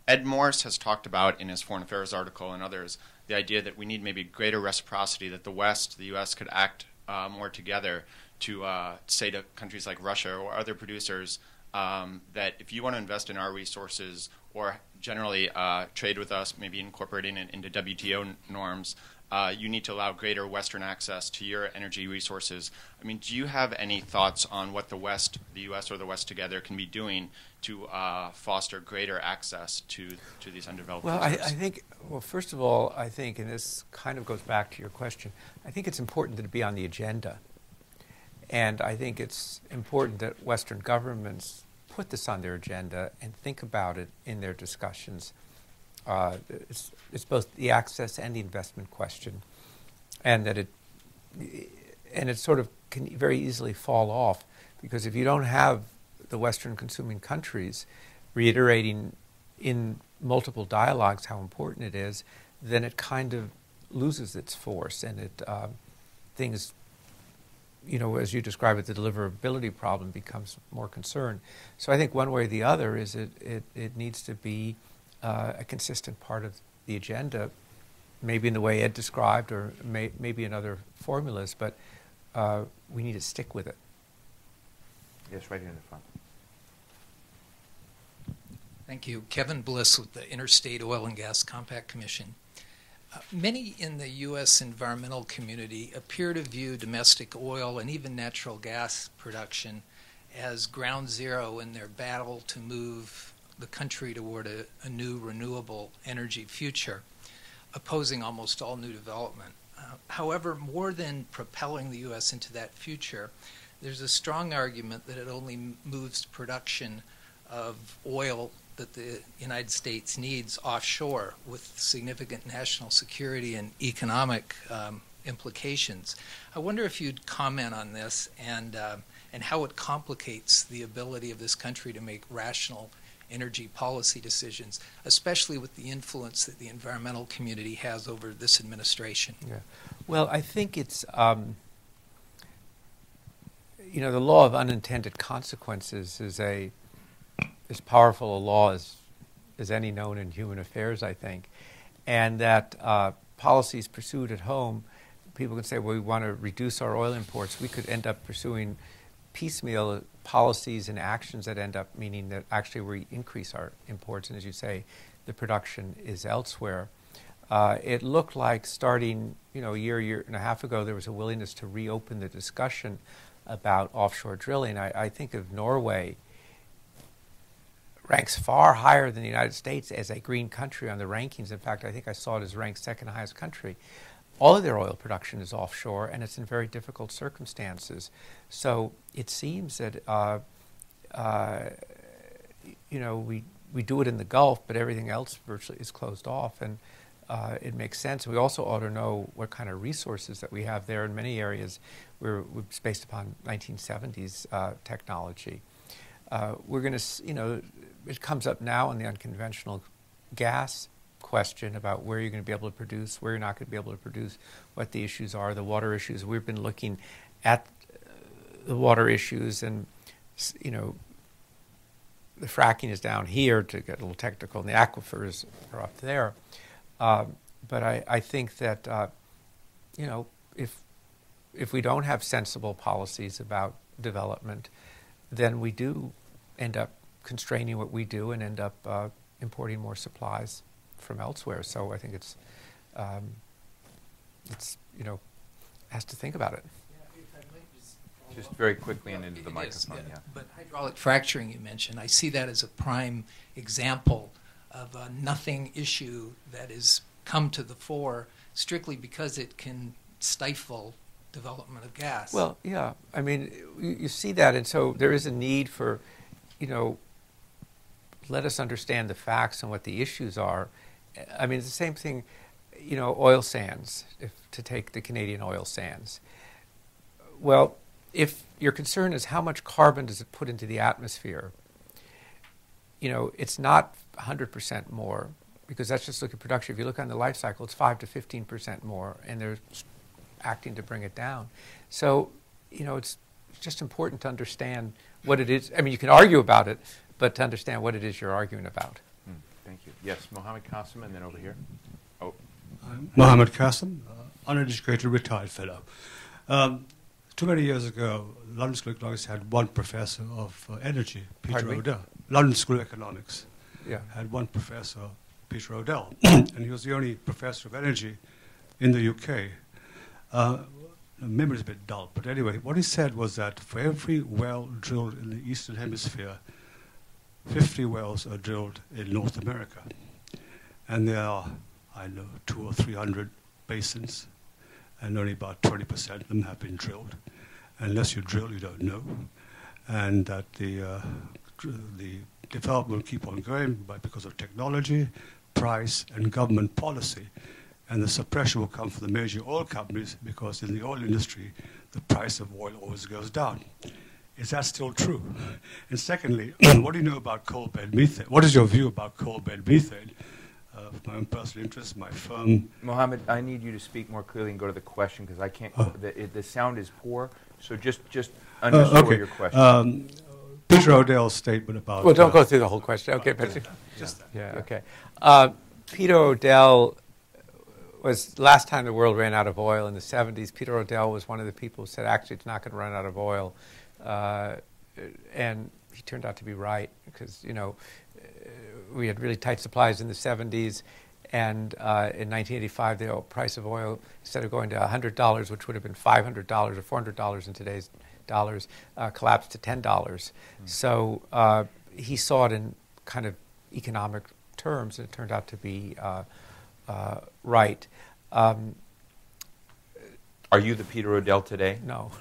Ed Morse has talked about in his Foreign Affairs article and others the idea that we need maybe greater reciprocity, that the West, the U.S. could act more together to say to countries like Russia or other producers, that if you want to invest in our resources or generally trade with us, maybe incorporating it into WTO norms, you need to allow greater Western access to your energy resources. I mean, do you have any thoughts on what the West, the U.S. or the West together, can be doing to foster greater access to these undeveloped resources? I think, first of all, I think, and this kind of goes back to your question, I think it's important that it be on the agenda. And I think it's important that Western governments put this on their agenda and think about it in their discussions. It's both the access and the investment question, and that it sort of can very easily fall off, because if you don't have the Western consuming countries reiterating in multiple dialogues how important it is, then it kind of loses its force, and things, as you describe it, the deliverability problem becomes more concerned. So I think one way or the other is it needs to be a consistent part of the agenda, maybe in the way Ed described, or maybe in other formulas, but we need to stick with it. Yes, right here in the front. Thank you. Kevin Bliss with the Interstate Oil and Gas Compact Commission. Many in the U.S. environmental community appear to view domestic oil and even natural gas production as ground zero in their battle to move the country toward a new renewable energy future, opposing almost all new development. However, more than propelling the U.S. into that future, there's a strong argument that it only moves production of oil that the United States needs offshore, with significant national security and economic implications. I wonder if you'd comment on this and how it complicates the ability of this country to make rational energy policy decisions, especially with the influence that the environmental community has over this administration? Yeah. Well, I think it's, the law of unintended consequences is as powerful a law as any known in human affairs, I think. And that policies pursued at home, people can say, well, we want to reduce our oil imports. We could end up pursuing piecemeal policies and actions that end up meaning that actually we increase our imports. And as you say, the production is elsewhere. It looked like starting, a year and a half ago, there was a willingness to reopen the discussion about offshore drilling. I think of Norway ranks far higher than the United States as a green country on the rankings. In fact, I think I saw it as ranked second highest country. All of their oil production is offshore, and it's in very difficult circumstances. So it seems that we do it in the Gulf, but everything else virtually is closed off, and it makes sense. We also ought to know what kind of resources that we have there. In many areas, it's based upon 1970s technology. We're going to, it comes up now in the unconventional gas question about where you're going to be able to produce, where you're not going to be able to produce, what the issues are, the water issues. We've been looking at the water issues, and the fracking is down here, to get a little technical, and the aquifers are up there. But I think that if we don't have sensible policies about development, then we do end up constraining what we do and end up importing more supplies from elsewhere. So I think it's has to think about it. Just very quickly and into the microphone. Yeah. But hydraulic fracturing you mentioned, I see that as a prime example of a nothing issue that has come to the fore strictly because it can stifle development of gas. Well, yeah. I mean, you see that, and so there is a need for, let us understand the facts and what the issues are. I mean, it's the same thing, oil sands, to take the Canadian oil sands. Well, if your concern is how much carbon does it put into the atmosphere, it's not 100% more, because that's just looking at production. If you look on the life cycle, it's 5 to 15% more, and they're acting to bring it down. So, it's just important to understand what it is. I mean, you can argue about it, but to understand what it is you're arguing about. Thank you. Yes, Mohammed Qasim, and then over here. Oh. I'm Mohammed Qasim, uneducated retired fellow. Too many years ago, London School of Economics had one professor of energy, Peter Odell. London School of Economics had one professor, Peter Odell, and he was the only professor of energy in the UK. Memory is a bit dull, but anyway, what he said was that for every well drilled in the Eastern Hemisphere, 50 wells are drilled in North America. And there are, 200 or 300 basins, and only about 20% of them have been drilled. Unless you drill, you don't know. And that the development will keep on going because of technology, price, and government policy. And the suppression will come from the major oil companies, because in the oil industry, the price of oil always goes down. Is that still true? And secondly, what do you know about coal bed methane? What is your view about coal bed methane? My own personal interest, my firm. Mohammed, I need you to speak more clearly and go to the question, because I can't. The sound is poor. So just underscore your question. Peter Odell's statement about. Well, don't go through the whole question. Okay, but just that. Yeah. Okay. Peter Odell was last time the world ran out of oil in the 70s. Peter Odell was one of the people who said, actually, it's not going to run out of oil. And he turned out to be right, because, we had really tight supplies in the 70s. And in 1985, the price of oil, instead of going to $100, which would have been $500 or $400 in today's dollars, collapsed to $10. So he saw it in kind of economic terms, and it turned out to be right. Are you the Peter Odell today? No.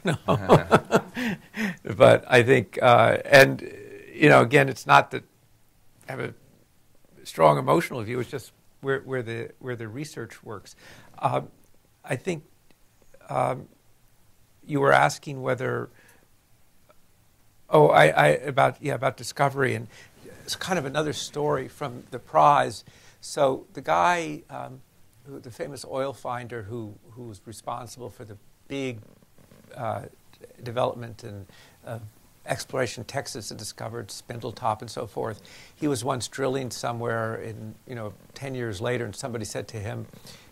But I think, and again, it's not that I have a strong emotional view. It's just where the research works. I think you were asking whether. About discovery, and it's kind of another story from the prize. So the guy, the famous oil finder who was responsible for the big development and exploration in Texas and discovered Spindletop and so forth, he was once drilling somewhere in 10 years later, and somebody said to him,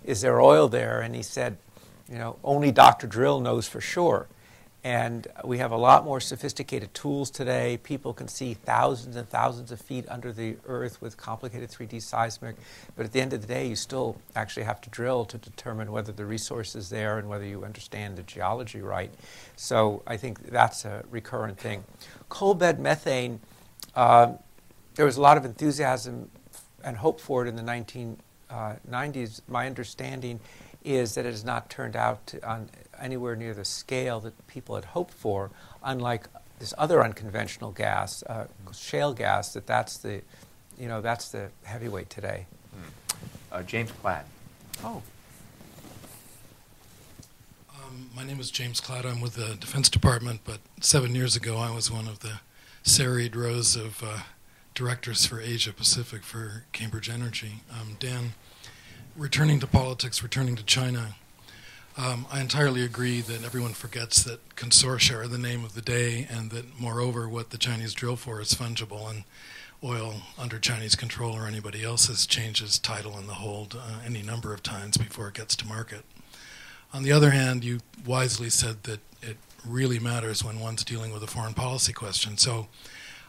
"Is there oil there?" And he said, only Dr. Drill knows for sure. And we have a lot more sophisticated tools today. People can see thousands and thousands of feet under the earth with complicated 3D seismic. But at the end of the day, you still actually have to drill to determine whether the resource is there and whether you understand the geology right. So I think that's a recurrent thing. Coal bed methane, there was a lot of enthusiasm and hope for it in the 1990s. My understanding is that it has not turned out on anywhere near the scale that people had hoped for, unlike this other unconventional gas, shale gas, that's the heavyweight today. James Platt. Oh. My name is James Cladd. I'm with the Defense Department, but 7 years ago I was one of the serried rows of directors for Asia Pacific for Cambridge Energy. Dan, returning to politics, returning to China, I entirely agree that everyone forgets that consortia are the name of the day, and that, moreover, what the Chinese drill for is fungible, and oil under Chinese control or anybody else's changes title in the hold any number of times before it gets to market. On the other hand, you wisely said that it really matters when one's dealing with a foreign policy question. So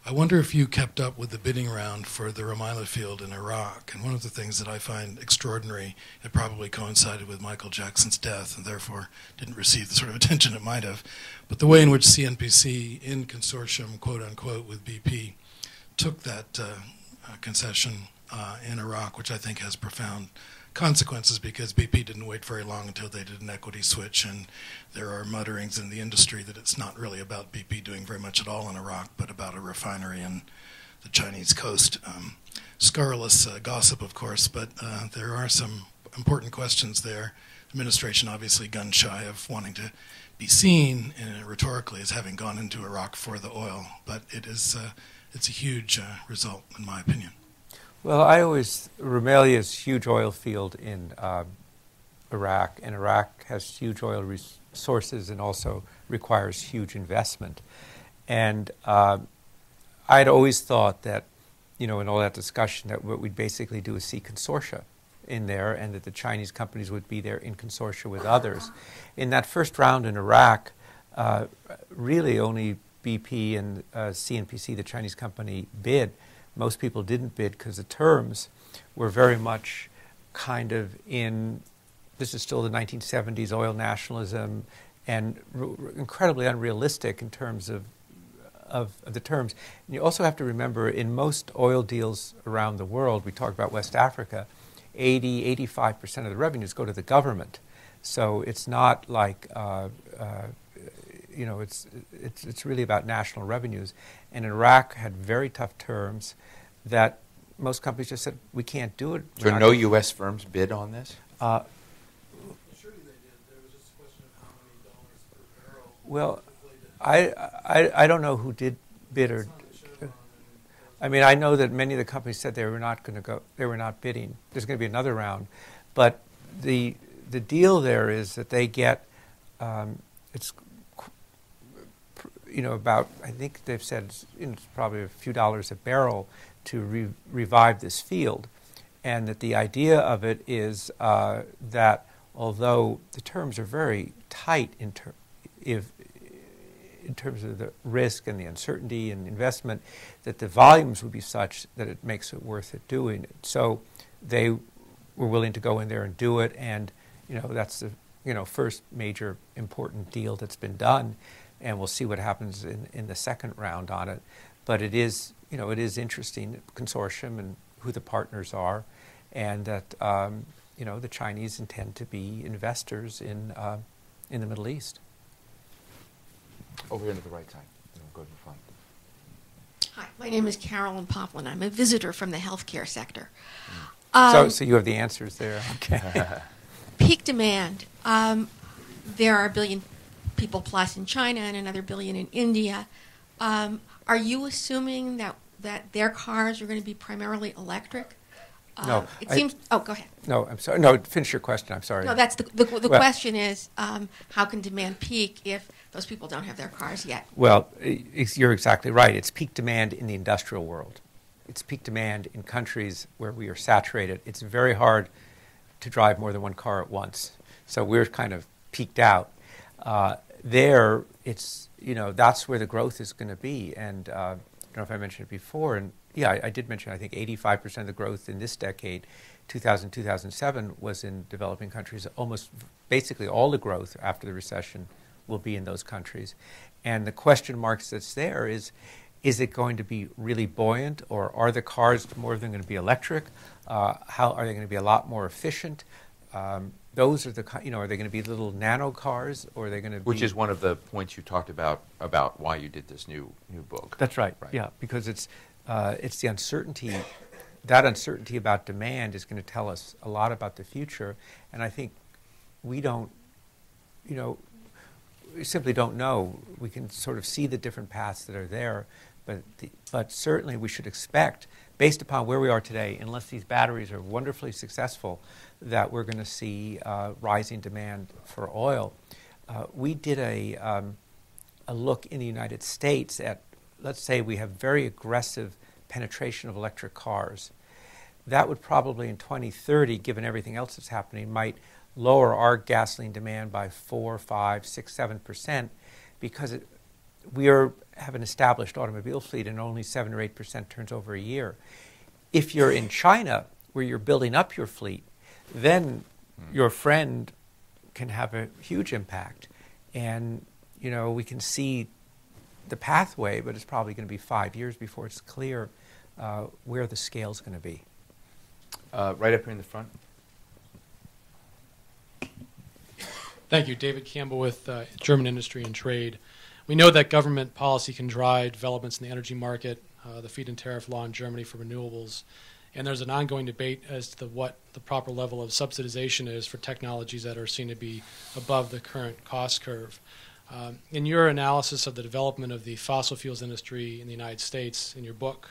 I wonder if you kept up with the bidding round for the Rumaila field in Iraq. And one of the things that I find extraordinary, it probably coincided with Michael Jackson's death and therefore didn't receive the sort of attention it might have, but the way in which CNPC, in consortium, quote unquote, with BP, took that concession in Iraq, which I think has profound consequences because BP didn't wait very long until they did an equity switch, and there are mutterings in the industry that it's not really about BP doing very much at all in Iraq, but about a refinery in the Chinese coast. Scurrilous gossip, of course, but there are some important questions there. The administration obviously gun shy of wanting to be seen rhetorically as having gone into Iraq for the oil, but it's a huge result, in my opinion. Well, Rumaila is a huge oil field in Iraq, and Iraq has huge oil resources and also requires huge investment. And I'd always thought that, in all that discussion, that what we'd basically do is see consortia in there, and that the Chinese companies would be there in consortia with others. In that first round in Iraq, really only BP and CNPC, the Chinese company, bid. Most people didn't bid because the terms were very much kind of this is still the 1970s, oil nationalism, and incredibly unrealistic in terms of the terms. And you also have to remember, in most oil deals around the world, we talk about West Africa, 85% of the revenues go to the government. So it's not like it's really about national revenues. And Iraq had very tough terms that most companies just said, we can't do it. So no U.S. firms bid on this? Surely they did. There was just a question of how many dollars per barrel. Well, I don't know who did bid or. I mean, I know that many of the companies said they were not going to go. They were not bidding. There's going to be another round, but the deal there is that they get it's about, I think they've said it's probably a few dollars a barrel to revive this field, and that the idea of it is that although the terms are very tight in terms of the risk and the uncertainty and investment, that the volumes would be such that it makes it worth it doing it. So they were willing to go in there and do it, and that's the first major important deal that's been done, and we'll see what happens in the second round on it. But it is interesting, consortium and who the partners are, and that the Chinese intend to be investors in the Middle East. Over here to the right side. We'll go to the front. Hi, my name is Carolyn Poplin. I'm a visitor from the healthcare sector. So you have the answers there. Okay. Peak demand. There are 1 billion people plus in China and another 1 billion in India. Are you assuming that that their cars are going to be primarily electric? No, It seems. Oh, go ahead. No, I'm sorry. No, finish your question. I'm sorry. No, that's the Well, question is, how can demand peak if those people don't have their cars yet? Well, you're exactly right. It's peak demand in the industrial world. It's peak demand in countries where we are saturated. It's very hard to drive more than one car at once. So we're kind of peaked out. There, it's, that's where the growth is going to be. And I don't know if I mentioned it before. And yeah, I did mention, I think 85% of the growth in this decade, 2000, 2007, was in developing countries. Almost basically all the growth after the recession will be in those countries. And the question marks that's there is it going to be really buoyant, or are the cars, more of them, going to be electric? How are they going to be a lot more efficient? Those are the, are they going to be little nano cars, or are they going to be... Which is one of the points you talked about why you did this new book. That's right. Yeah, because it's the uncertainty. That uncertainty about demand is going to tell us a lot about the future, and I think we don't, we simply don't know. We can sort of see the different paths that are there, but certainly we should expect, based upon where we are today, unless these batteries are wonderfully successful, that we're going to see rising demand for oil. We did a look in the United States at, let's say we have very aggressive penetration of electric cars. That would probably in 2030, given everything else that's happening, might lower our gasoline demand by 4, 5, 6, 7%, because we have an established automobile fleet and only 7 or 8% turns over a year. If you're in China, where you're building up your fleet, then your friend can have a huge impact. And, we can see the pathway, but it's probably going to be 5 years before it's clear where the scale's going to be. Right up here in the front. Thank you. David Campbell with German Industry and Trade. We know that government policy can drive developments in the energy market, the feed-in tariff law in Germany for renewables, and there's an ongoing debate as to what the proper level of subsidization is for technologies that are seen to be above the current cost curve. In your analysis of the development of the fossil fuels industry in the United States, in your book,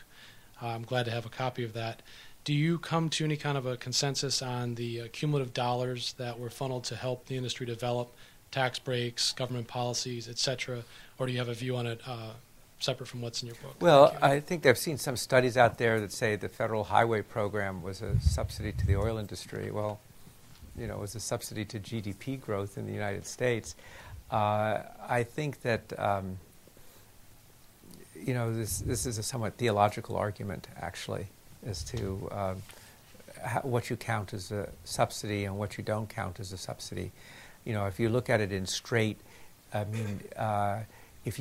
I'm glad to have a copy of that, do you come to any kind of a consensus on the cumulative dollars that were funneled to help the industry develop, tax breaks, government policies, et cetera, or do you have a view on it separate from what's in your book? Well, I think I've seen some studies out there that say the federal highway program was a subsidy to the oil industry. Well, it was a subsidy to GDP growth in the United States. I think that, this is a somewhat theological argument, actually, as to what you count as a subsidy and what you don't count as a subsidy. If you look at it in straight, if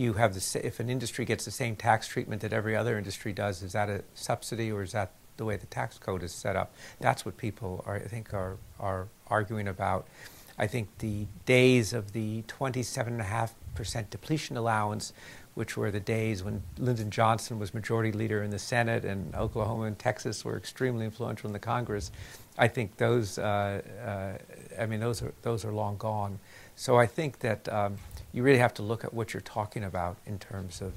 an industry gets the same tax treatment that every other industry does, is that a subsidy, or is that the way the tax code is set up? That's what people are arguing about. I think the days of the 27.5% depletion allowance, which were the days when Lyndon Johnson was majority leader in the Senate and Oklahoma and Texas were extremely influential in the Congress, I think those are long gone. So I think that you really have to look at what you're talking about in terms of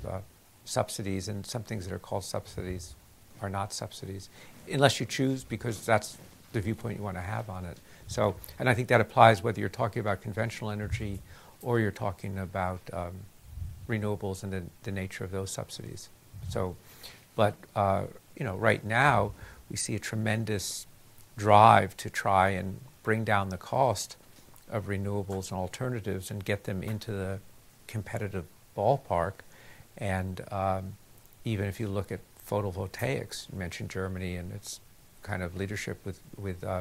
subsidies, and some things that are called subsidies are not subsidies, unless you choose, because that's the viewpoint you want to have on it. So, and I think that applies whether you're talking about conventional energy or you're talking about renewables and the nature of those subsidies. So, but right now we see a tremendous drive to try and bring down the cost of renewables and alternatives and get them into the competitive ballpark. And even if you look at photovoltaics, you mentioned Germany and its kind of leadership with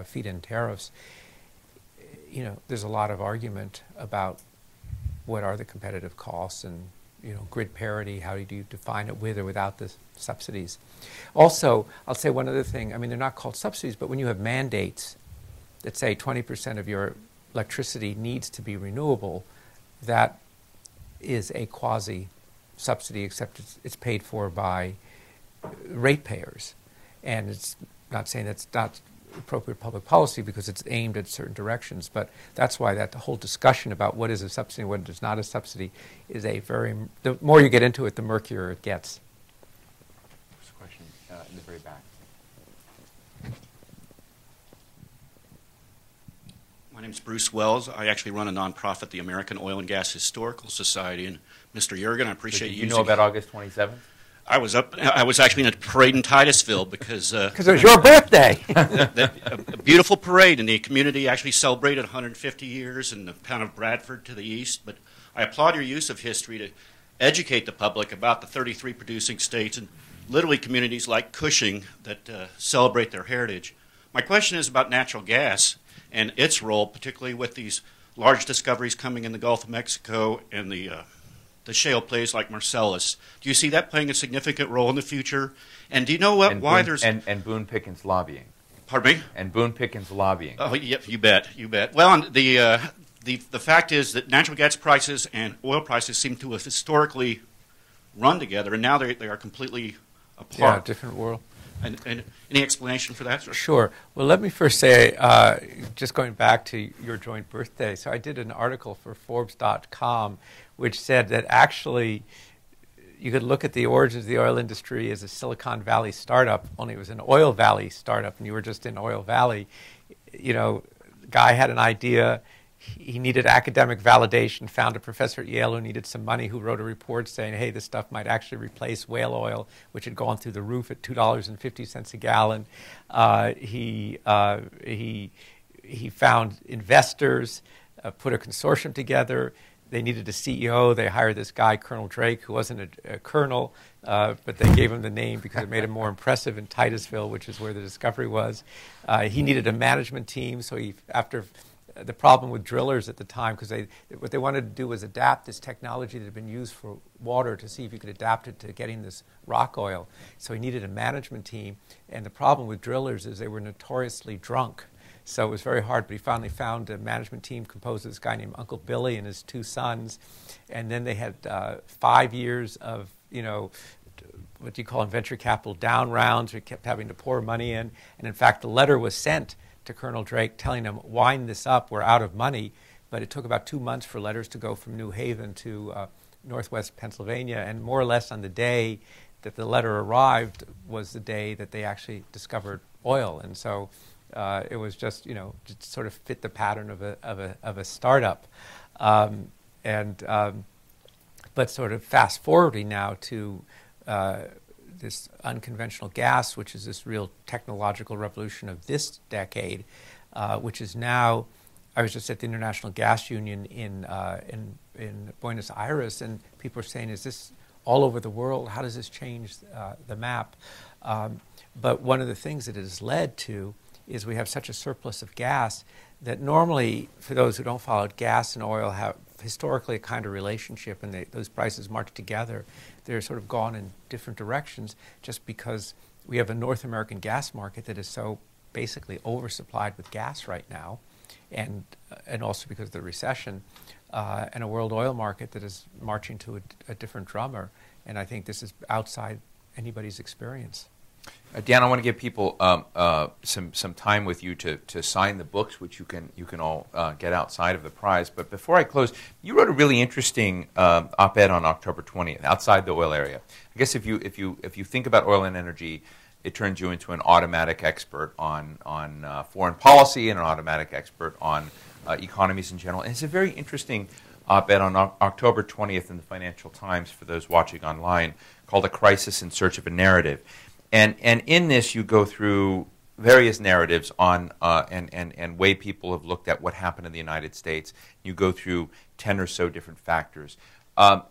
feed-in tariffs. There's a lot of argument about what are the competitive costs and grid parity. How do you define it with or without the subsidies? Also, I'll say one other thing. They're not called subsidies, but when you have mandates that say 20% of your electricity needs to be renewable, that is a quasi-subsidy, except it's paid for by ratepayers. And it's not saying that's not appropriate public policy because it's aimed at certain directions, but that's why that the whole discussion about what is a subsidy and what is not a subsidy is the more you get into it, the murkier it gets. in the very back. My name's Bruce Wells. I actually run a nonprofit, the American Oil and Gas Historical Society. And Mr. Yergin, I appreciate So you. you know about August 27th? I was actually in a parade in Titusville because it was your birthday. a beautiful parade, and the community actually celebrated 150 years in the town of Bradford to the east. But I applaud your use of history to educate the public about the 33 producing states and literally communities like Cushing that celebrate their heritage. My question is about natural gas and its role, particularly with these large discoveries coming in the Gulf of Mexico and the shale plays like Marcellus. Do you see that playing a significant role in the future? And do you know why there's... And Boone Pickens lobbying. Pardon me? And Boone Pickens lobbying. Oh, yep, you bet. Well, the fact is that natural gas prices and oil prices seem to have historically run together, and now they are completely apart. Yeah, different world. And any explanation for that? Sure. Well, let me first say, just going back to your joint birthday, so I did an article for Forbes.com which said that actually you could look at the origins of the oil industry as a Silicon Valley startup, only it was an oil valley startup, and you were just in Oil Valley. You know, guy had an idea. He needed academic validation, found a professor at Yale who needed some money, who wrote a report saying, hey, this stuff might actually replace whale oil, which had gone through the roof at $2.50 a gallon. He found investors, put a consortium together. They needed a CEO. They hired this guy, Colonel Drake, who wasn't a colonel, but they gave him the name because it made him more impressive in Titusville, which is where the discovery was. He needed a management team, so after the problem with drillers at the time, because what they wanted to do was adapt this technology that had been used for water to see if you could adapt it to getting this rock oil. So he needed a management team, and the problem with drillers is they were notoriously drunk. So it was very hard, but he finally found a management team composed of this guy named Uncle Billy and his two sons, and then they had 5 years of, what do you call in venture capital, down rounds. We kept having to pour money in, and in fact the letter was sent to Colonel Drake telling him, wind this up, we're out of money. But it took about 2 months for letters to go from New Haven to northwest Pennsylvania, and more or less on the day that the letter arrived was the day that they actually discovered oil. And so it was just, to sort of fit the pattern of a startup. But sort of fast forwarding now to this unconventional gas, which is this real technological revolution of this decade, which is now, I was just at the International Gas Union in Buenos Aires, and people are saying, is this all over the world? How does this change the map? But one of the things that it has led to is we have such a surplus of gas that normally, for those who don't follow it, gas and oil have historically a kind of relationship, and those prices march together. They're sort of gone in different directions just because we have a North American gas market that is so basically oversupplied with gas right now, and also because of the recession, and a world oil market that is marching to a different drummer. And I think this is outside anybody's experience. Dan, I want to give people some time with you to sign the books, which you can all get outside of the prize. But before I close, you wrote a really interesting op-ed on October 20th, outside the oil area. I guess if you think about oil and energy, it turns you into an automatic expert on foreign policy and an automatic expert on economies in general. And it's a very interesting op-ed on October 20th in the Financial Times for those watching online, called "A Crisis in Search of a Narrative." And in this, you go through various narratives on and way people have looked at what happened in the United States. You go through 10 or so different factors. A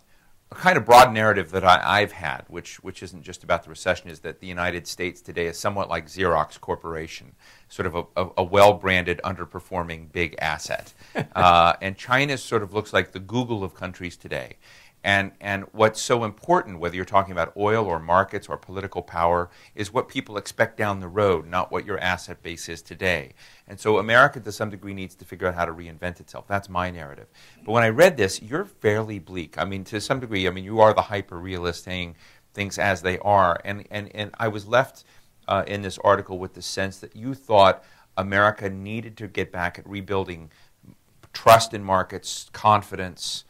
kind of broad narrative that I've had, which isn't just about the recession, is that the United States today is somewhat like Xerox Corporation, sort of a well-branded, underperforming big asset. And China sort of looks like the Google of countries today. And what's so important, whether you're talking about oil or markets or political power, is what people expect down the road, not what your asset base is today. And so America, to some degree, needs to figure out how to reinvent itself. That's my narrative. But when I read this, you're fairly bleak. I mean, to some degree, you are the hyper-realist saying things as they are. And I was left in this article with the sense that you thought America needed to get back at rebuilding trust in markets, confidence,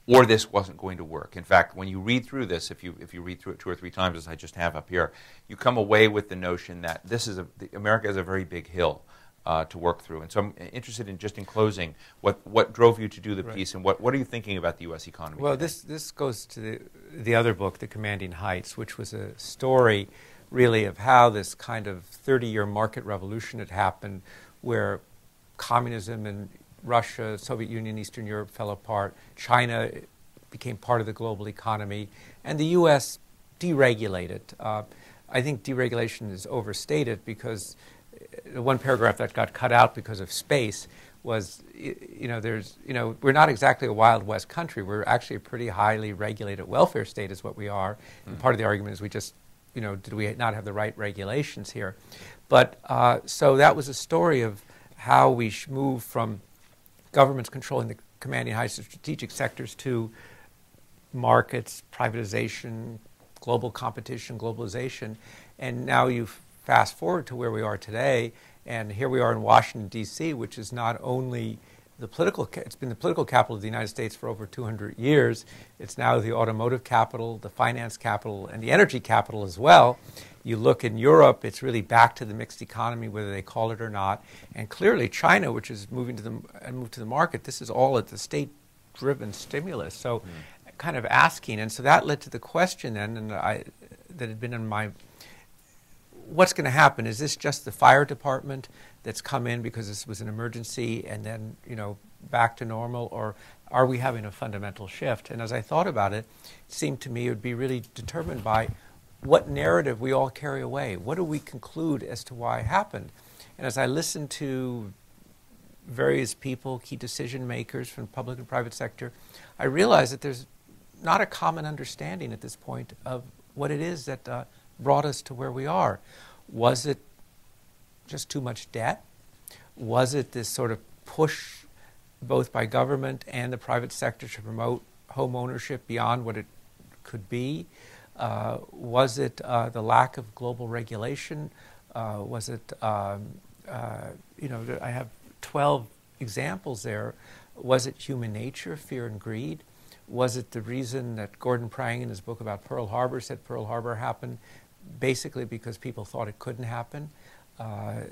or this wasn't going to work. In fact, when you read through this, if you read through it 2 or 3 times, as I just have up here, you come away with the notion that America is a very big hill to work through. And so I'm interested in, just in closing, what drove you to do the piece, and what are you thinking about the U.S. economy Well, today? this goes to the other book, The Commanding Heights, which was a story really of how this kind of 30-year market revolution had happened, where communism in Russia, Soviet Union, Eastern Europe fell apart, China became part of the global economy, and the U.S. deregulated. I think deregulation is overstated, because the one paragraph that got cut out because of space was, we're not exactly a Wild West country. We're actually a pretty highly regulated welfare state is what we are. And part of the argument is we just, did we not have the right regulations here? But so that was a story of how we move from governments controlling the commanding heights of strategic sectors to markets, privatization, global competition, globalization. And now you fast forward to where we are today, and here we are in Washington, D.C., which is not only it's been the political capital of the United States for over 200 years. It's now the automotive capital, the finance capital, and the energy capital as well. You look in Europe, it's really back to the mixed economy, whether they call it or not. And clearly China, which is moved to the market, this is all at the state-driven stimulus. So kind of asking, and so that led to the question then, and that had been in my, what's going to happen? Is this just the fire department that's come in because this was an emergency and then, back to normal, or are we having a fundamental shift? And as I thought about it, it seemed to me it would be really determined by what narrative we all carry away. What do we conclude as to why it happened? And as I listened to various people, key decision makers from public and private sector, I realized that there's not a common understanding at this point of what it is that brought us to where we are. Was it just too much debt? Was it this sort of push both by government and the private sector to promote home ownership beyond what it could be? Was it the lack of global regulation? Was it, I have 12 examples there. Was it human nature, fear and greed? Was it the reason that Gordon Prang in his book about Pearl Harbor said Pearl Harbor happened basically because people thought it couldn't happen?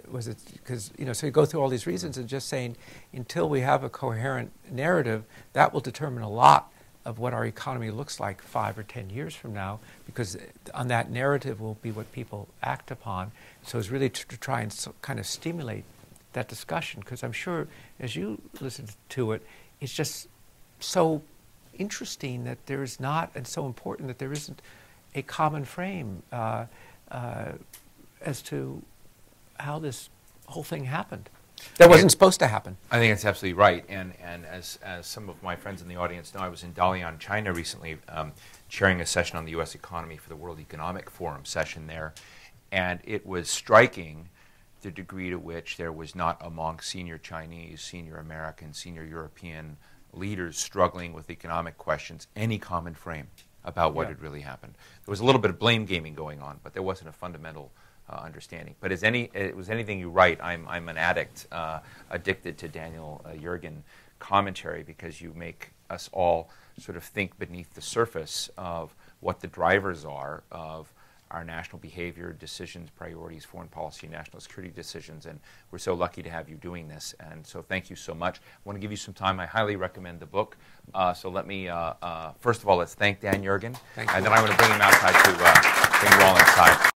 Was it because, so you go through all these reasons and just saying until we have a coherent narrative, that will determine a lot of what our economy looks like 5 or 10 years from now, because on that narrative will be what people act upon. So it's really to try and kind of stimulate that discussion, because I'm sure as you listen to it, it's just so interesting that there is not, and so important that there isn't a common frame as to how this whole thing happened. That wasn't supposed to happen. I think that's absolutely right. And as some of my friends in the audience know, I was in Dalian, China recently, chairing a session on the U.S. economy for the World Economic Forum session there. And it was striking the degree to which there was not among senior Chinese, senior American, senior European leaders struggling with economic questions any common frame about what had really happened. There was a little bit of blame gaming going on, but there wasn't a fundamental understanding. But as it was anything you write, I'm an addict, addicted to Daniel Yergin commentary, because you make us all sort of think beneath the surface of what the drivers are of our national behavior, decisions, priorities, foreign policy, national security decisions, and we're so lucky to have you doing this. And so thank you so much. I want to give you some time. I highly recommend the book. So let me, first of all, let's thank Dan Yergin, and then I want to bring him outside to bring you all inside.